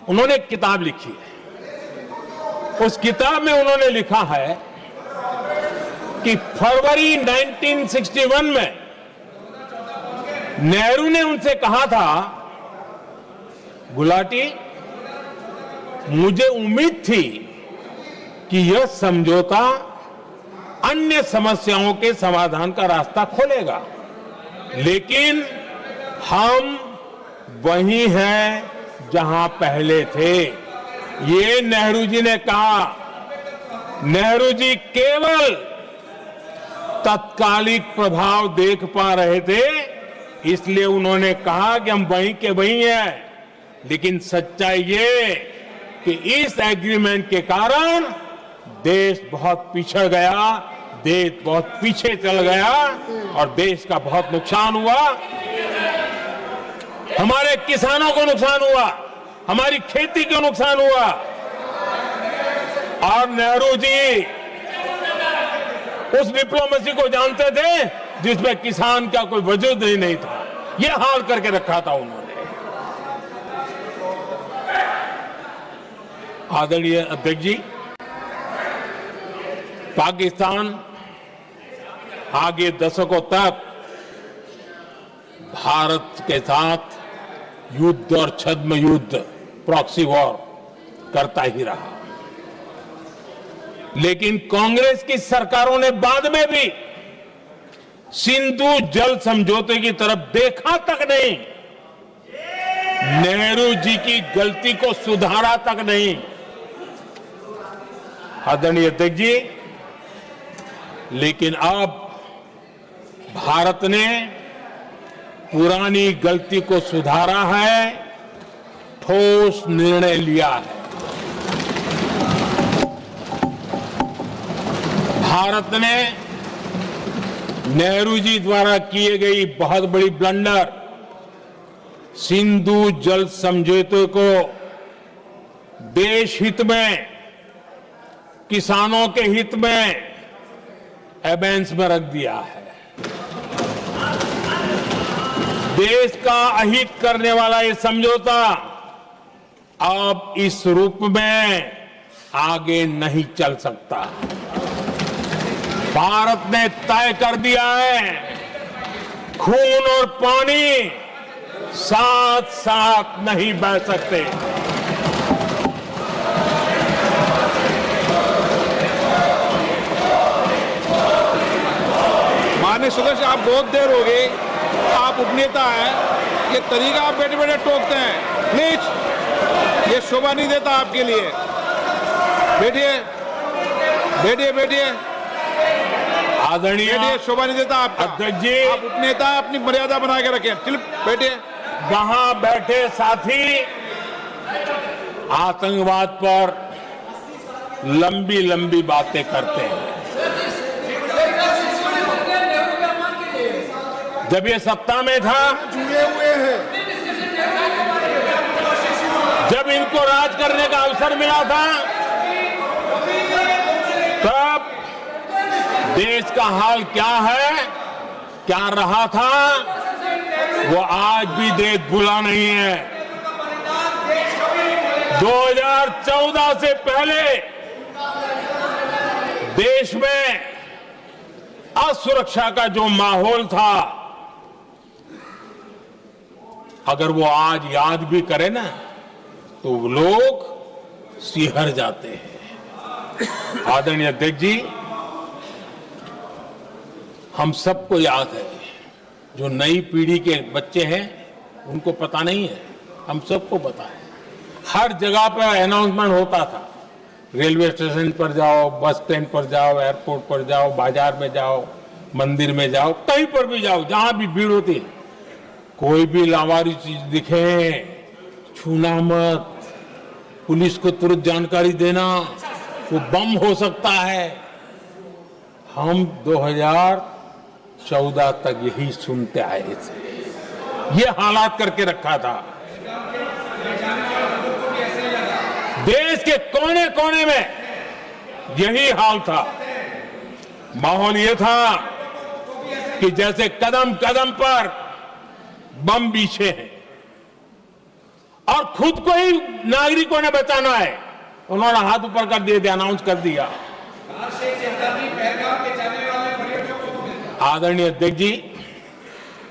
उन्होंने एक किताब लिखी है। उस किताब में उन्होंने लिखा है कि फरवरी 1961 में नेहरू ने उनसे कहा था, गुलाटी, मुझे उम्मीद थी कि यह समझौता अन्य समस्याओं के समाधान का रास्ता खोलेगा, लेकिन हम वहीं हैं जहां पहले थे। ये नेहरू जी ने कहा। नेहरू जी केवल तत्कालिक प्रभाव देख पा रहे थे, इसलिए उन्होंने कहा कि हम वहीं के वहीं हैं, लेकिन सच्चाई ये कि इस एग्रीमेंट के कारण देश बहुत पिछड़ गया, देश बहुत पीछे चल गया और देश का बहुत नुकसान हुआ। हमारे किसानों को नुकसान हुआ, हमारी खेती को नुकसान हुआ। और नेहरू जी उस डिप्लोमेसी को जानते थे जिसमें किसान का कोई वजूद ही नहीं था। यह हाल करके रखा था उन्होंने। आदरणीय अध्यक्ष जी, पाकिस्तान आगे दशकों तक भारत के साथ युद्ध और छद्म युद्ध, प्रॉक्सी वॉर करता ही रहा, लेकिन कांग्रेस की सरकारों ने बाद में भी सिंधु जल समझौते की तरफ देखा तक नहीं, नेहरू जी की गलती को सुधारा तक नहीं। आदरणीय अध्यक्ष जी, लेकिन अब भारत ने पुरानी गलती को सुधारा है, ठोस निर्णय लिया है। भारत ने नेहरू जी द्वारा किए गई बहुत बड़ी ब्लंडर, सिंधु जल समझौते को देश हित में, किसानों के हित में एबेंस में रख दिया है। देश का अहित करने वाला ये समझौता अब इस रूप में आगे नहीं चल सकता। भारत ने तय कर दिया है, खून और पानी साथ साथ नहीं बह सकते। माननीय सदस्य, आप बहुत देर हो गई, आप उपनेता हैं, ये तरीका आप बैठे बैठे टोकते हैं, प्लीज, ये शोभा नहीं देता आपके लिए। बैठिए बैठिए बैठिए, आदरणीय, बैठिए, शोभा नहीं देता आपका। अध्यक्ष जी, आप उपनेता, अपनी मर्यादा बना के रखें। चल बैठिए। वहां बैठे साथी आतंकवाद पर लंबी लंबी बातें करते हैं। जब ये सत्ता में था, जुड़े हुए हैं, जब इनको राज करने का अवसर मिला था, तब देश का हाल क्या है, क्या रहा था, वो आज भी देश भूला नहीं है। 2014 से पहले देश में असुरक्षा का जो माहौल था, अगर वो आज याद भी करे ना तो लोग सिहर जाते हैं। आदरणीय अध्यक्ष जी, हम सबको याद है, जो नई पीढ़ी के बच्चे हैं उनको पता नहीं है, हम सबको पता है। हर जगह पर अनाउंसमेंट होता था, रेलवे स्टेशन पर जाओ, बस स्टैंड पर जाओ, एयरपोर्ट पर जाओ, बाजार में जाओ, मंदिर में जाओ, कहीं पर भी जाओ जहां भी भीड़ होती है, कोई भी लावारिस चीज दिखे छूना मत, पुलिस को तुरंत जानकारी देना, वो बम हो सकता है। हम 2014 तक यही सुनते आए थे, ये हालात करके रखा था। देश के कोने कोने में यही हाल था। माहौल ये था कि जैसे कदम कदम पर बम बिछे हैं और खुद को ही नागरिकों ने बचाना है, उन्होंने हाथ ऊपर कर दिए थे, अनाउंस कर दिया। आदरणीय अध्यक्ष जी,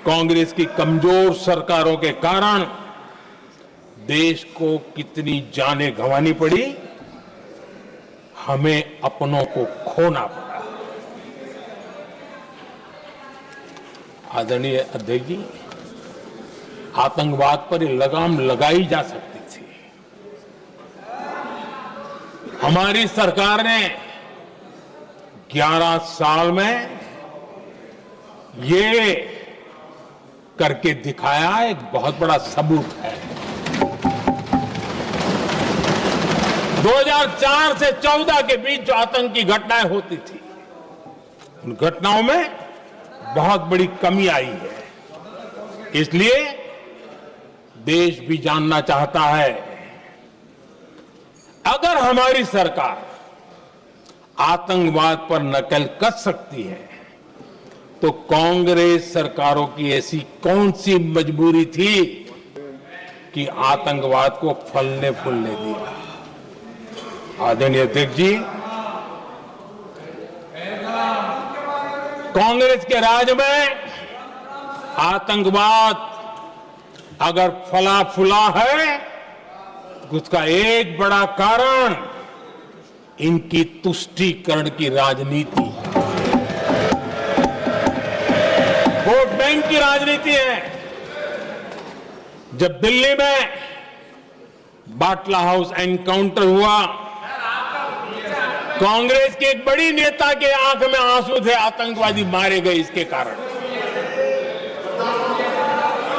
कांग्रेस की कमजोर सरकारों के कारण देश को कितनी जानें गंवानी पड़ी, हमें अपनों को खोना पड़ा। आदरणीय अध्यक्ष जी, आतंकवाद पर लगाम लगाई जा सकती थी। हमारी सरकार ने 11 साल में ये करके दिखाया, एक बहुत बड़ा सबूत है। 2004 से 14 के बीच जो आतंक की घटनाएं होती थी, उन घटनाओं में बहुत बड़ी कमी आई है। इसलिए देश भी जानना चाहता है, अगर हमारी सरकार आतंकवाद पर नकेल कस सकती है तो कांग्रेस सरकारों की ऐसी कौन सी मजबूरी थी कि आतंकवाद को फलने फूलने दिया। आदरणीय अध्यक्ष जी, कांग्रेस के राज में आतंकवाद अगर फला फूला है तो उसका एक बड़ा कारण इनकी तुष्टीकरण की राजनीति है, वोट बैंक की राजनीति है। जब दिल्ली में बाटला हाउस एनकाउंटर हुआ, कांग्रेस के एक बड़ी नेता के आंख में आंसू थे, आतंकवादी मारे गए इसके कारण।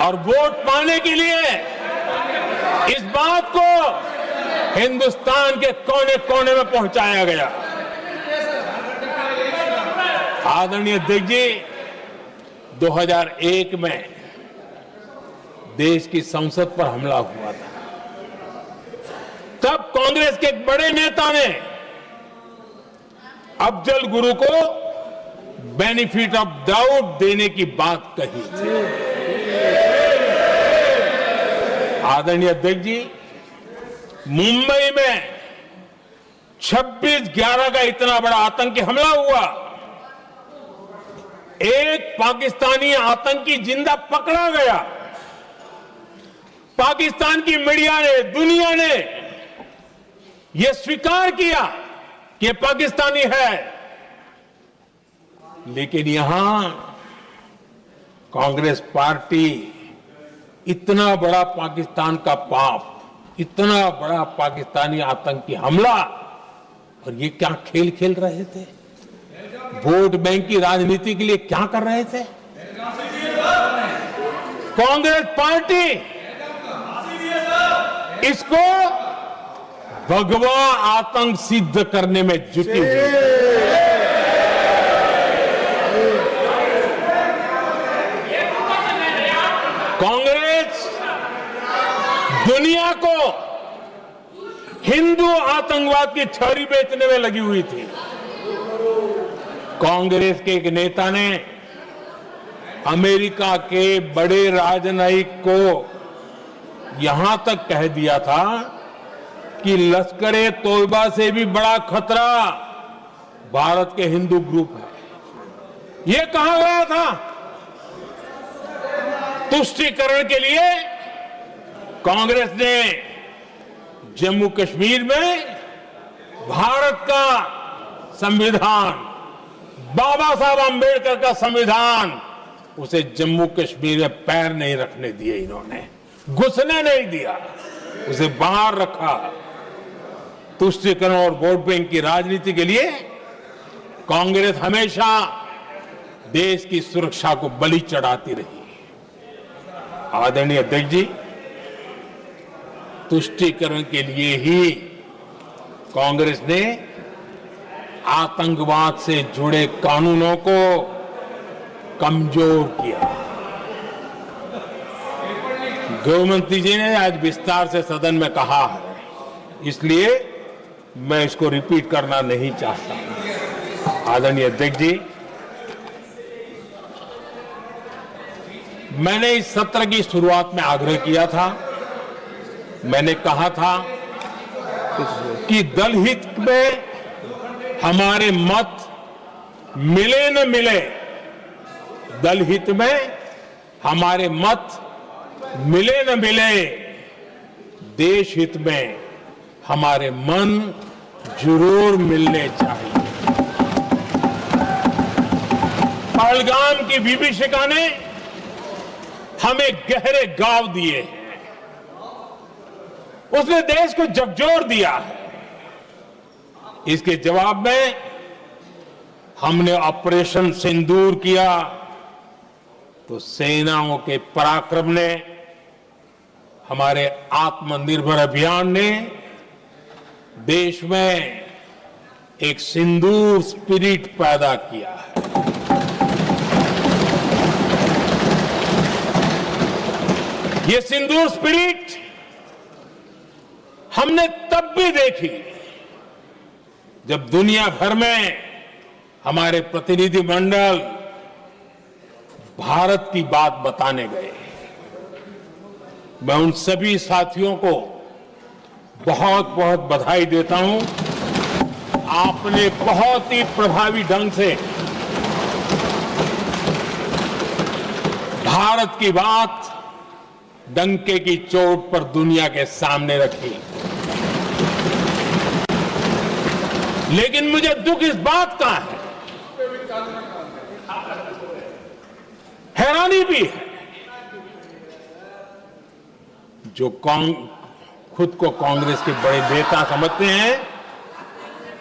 और वोट पाने के लिए इस बात को हिंदुस्तान के कोने कोने में पहुंचाया गया। आदरणीय अध्यक्ष जी, 2001 में देश की संसद पर हमला हुआ था। तब कांग्रेस के एक बड़े नेता ने अफजल गुरु को बेनिफिट ऑफ डाउट देने की बात कही थी। आदरणीय अध्यक्ष जी, मुंबई में 26/11 का इतना बड़ा आतंकी हमला हुआ, एक पाकिस्तानी आतंकी जिंदा पकड़ा गया। पाकिस्तान की मीडिया ने, दुनिया ने यह स्वीकार किया कि यह पाकिस्तानी है, लेकिन यहां कांग्रेस पार्टी इतना बड़ा पाकिस्तान का पाप, इतना बड़ा पाकिस्तानी आतंकी हमला, और ये क्या खेल खेल रहे थे? वोट बैंक की राजनीति के लिए क्या कर रहे थे? कांग्रेस पार्टी इसको भगवा आतंक सिद्ध करने में जुटी हुई है। कांग्रेस दुनिया को हिंदू आतंकवाद की छड़ी बेचने में लगी हुई थी। कांग्रेस के एक नेता ने अमेरिका के बड़े राजनयिक को यहां तक कह दिया था कि लश्कर-ए तोयबा से भी बड़ा खतरा भारत के हिंदू ग्रुप है। ये कहा गया था तुष्टीकरण के लिए कांग्रेस ने जम्मू कश्मीर में भारत का संविधान, बाबा साहब आंबेडकर का संविधान, उसे जम्मू कश्मीर में पैर नहीं रखने दिए, इन्होंने घुसने नहीं दिया, उसे बाहर रखा। तुष्टीकरण और वोट बैंक की राजनीति के लिए कांग्रेस हमेशा देश की सुरक्षा को बलि चढ़ाती रही। आदरणीय अध्यक्ष जी, तुष्टीकरण के लिए ही कांग्रेस ने आतंकवाद से जुड़े कानूनों को कमजोर किया। गृहमंत्री जी ने आज विस्तार से सदन में कहा है, इसलिए मैं इसको रिपीट करना नहीं चाहता। आदरणीय अध्यक्ष जी, मैंने इस सत्र की शुरुआत में आग्रह किया था, मैंने कहा था कि दल हित में हमारे मत मिले न मिले, दल हित में हमारे मत मिले न मिले, देश हित में हमारे मन जरूर मिलने चाहिए। पहलगाम की विभीषिका ने हमें गहरे घाव दिए हैं, उसने देश को झकझोर दिया है। इसके जवाब में हमने ऑपरेशन सिंदूर किया तो सेनाओं के पराक्रम ने, हमारे आत्मनिर्भर अभियान ने देश में एक सिंदूर स्पिरिट पैदा किया है। ये सिंदूर स्पिरिट हमने तब भी देखी जब दुनिया भर में हमारे प्रतिनिधि मंडल भारत की बात बताने गए। मैं उन सभी साथियों को बहुत बहुत बधाई देता हूं। आपने बहुत ही प्रभावी ढंग से भारत की बात डंके की चोट पर दुनिया के सामने रखी। लेकिन मुझे दुख इस बात का है, हैरानी भी है, जो खुद को कांग्रेस के बड़े नेता समझते हैं,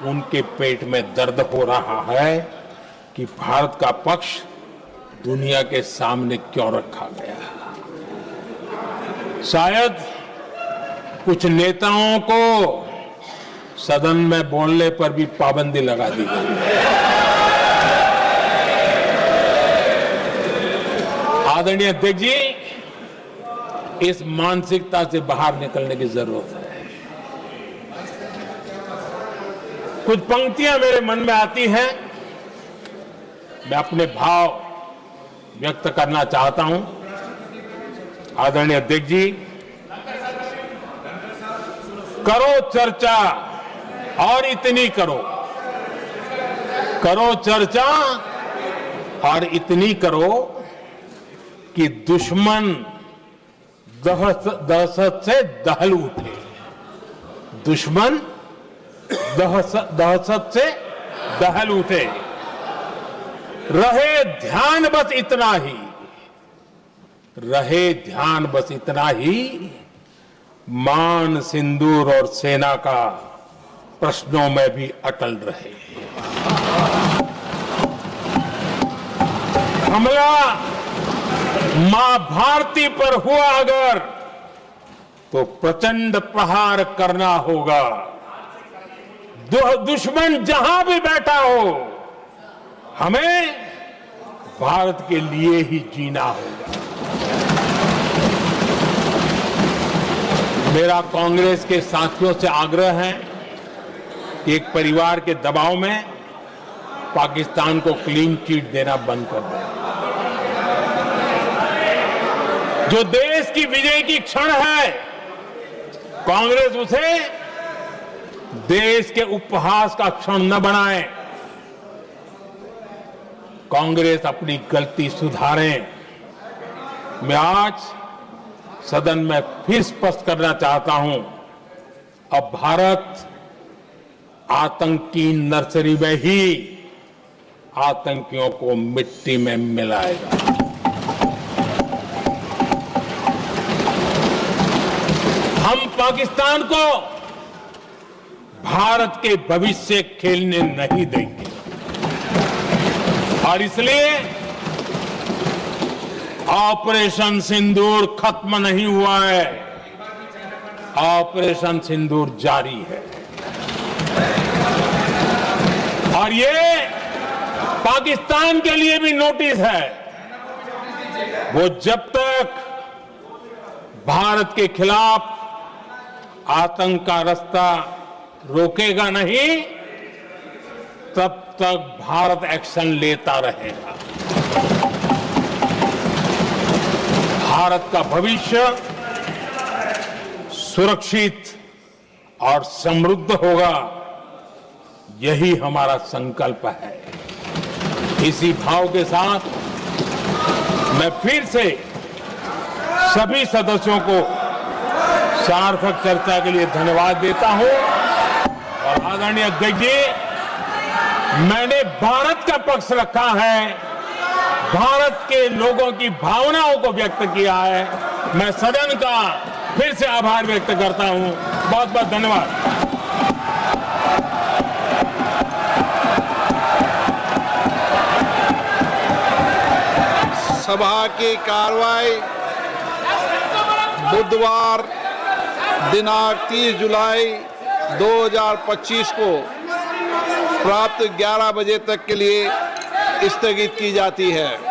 उनके पेट में दर्द हो रहा है कि भारत का पक्ष दुनिया के सामने क्यों रखा गया। शायद कुछ नेताओं को सदन में बोलने पर भी पाबंदी लगा दी गई। आदरणीय अध्यक्ष जी, इस मानसिकता से बाहर निकलने की जरूरत है। कुछ पंक्तियां मेरे मन में आती हैं, मैं अपने भाव व्यक्त करना चाहता हूं। आदरणीय अध्यक्ष जी, करो चर्चा और इतनी करो, करो चर्चा और इतनी करो कि दुश्मन दहशत से दहल उठे, दुश्मन दहशत से दहल उठे। रहे ध्यान बस इतना ही, रहे ध्यान बस इतना ही, मान सिंदूर और सेना का प्रश्नों में भी अटल रहे। हमला मां भारती पर हुआ अगर, तो प्रचंड प्रहार करना होगा। दुश्मन जहां भी बैठा हो, हमें भारत के लिए ही जीना होगा। मेरा कांग्रेस के साथियों से आग्रह है कि एक परिवार के दबाव में पाकिस्तान को क्लीन चिट देना बंद कर दें। जो देश की विजय की क्षण है, कांग्रेस उसे देश के उपहास का क्षण न बनाएं। कांग्रेस अपनी गलती सुधारें। मैं आज सदन में फिर स्पष्ट करना चाहता हूं, अब भारत आतंकी नर्सरी में ही आतंकियों को मिट्टी में मिलाएगा। हम पाकिस्तान को भारत के भविष्य खेलने नहीं देंगे और इसलिए ऑपरेशन सिंदूर खत्म नहीं हुआ है, ऑपरेशन सिंदूर जारी है। और ये पाकिस्तान के लिए भी नोटिस है, वो जब तक भारत के खिलाफ आतंक का रास्ता रोकेगा नहीं, तब तक भारत एक्शन लेता रहेगा। भारत का भविष्य सुरक्षित और समृद्ध होगा, यही हमारा संकल्प है। इसी भाव के साथ मैं फिर से सभी सदस्यों को सार्थक चर्चा के लिए धन्यवाद देता हूं। और आदरणीय अध्यक्ष जी, मैंने भारत का पक्ष रखा है, भारत के लोगों की भावनाओं को व्यक्त किया है। मैं सदन का फिर से आभार व्यक्त करता हूं। बहुत बहुत धन्यवाद। सभा की कार्रवाई बुधवार दिनांक 30 जुलाई 2025 को प्राप्त 11 बजे तक के लिए स्थगित की जाती है।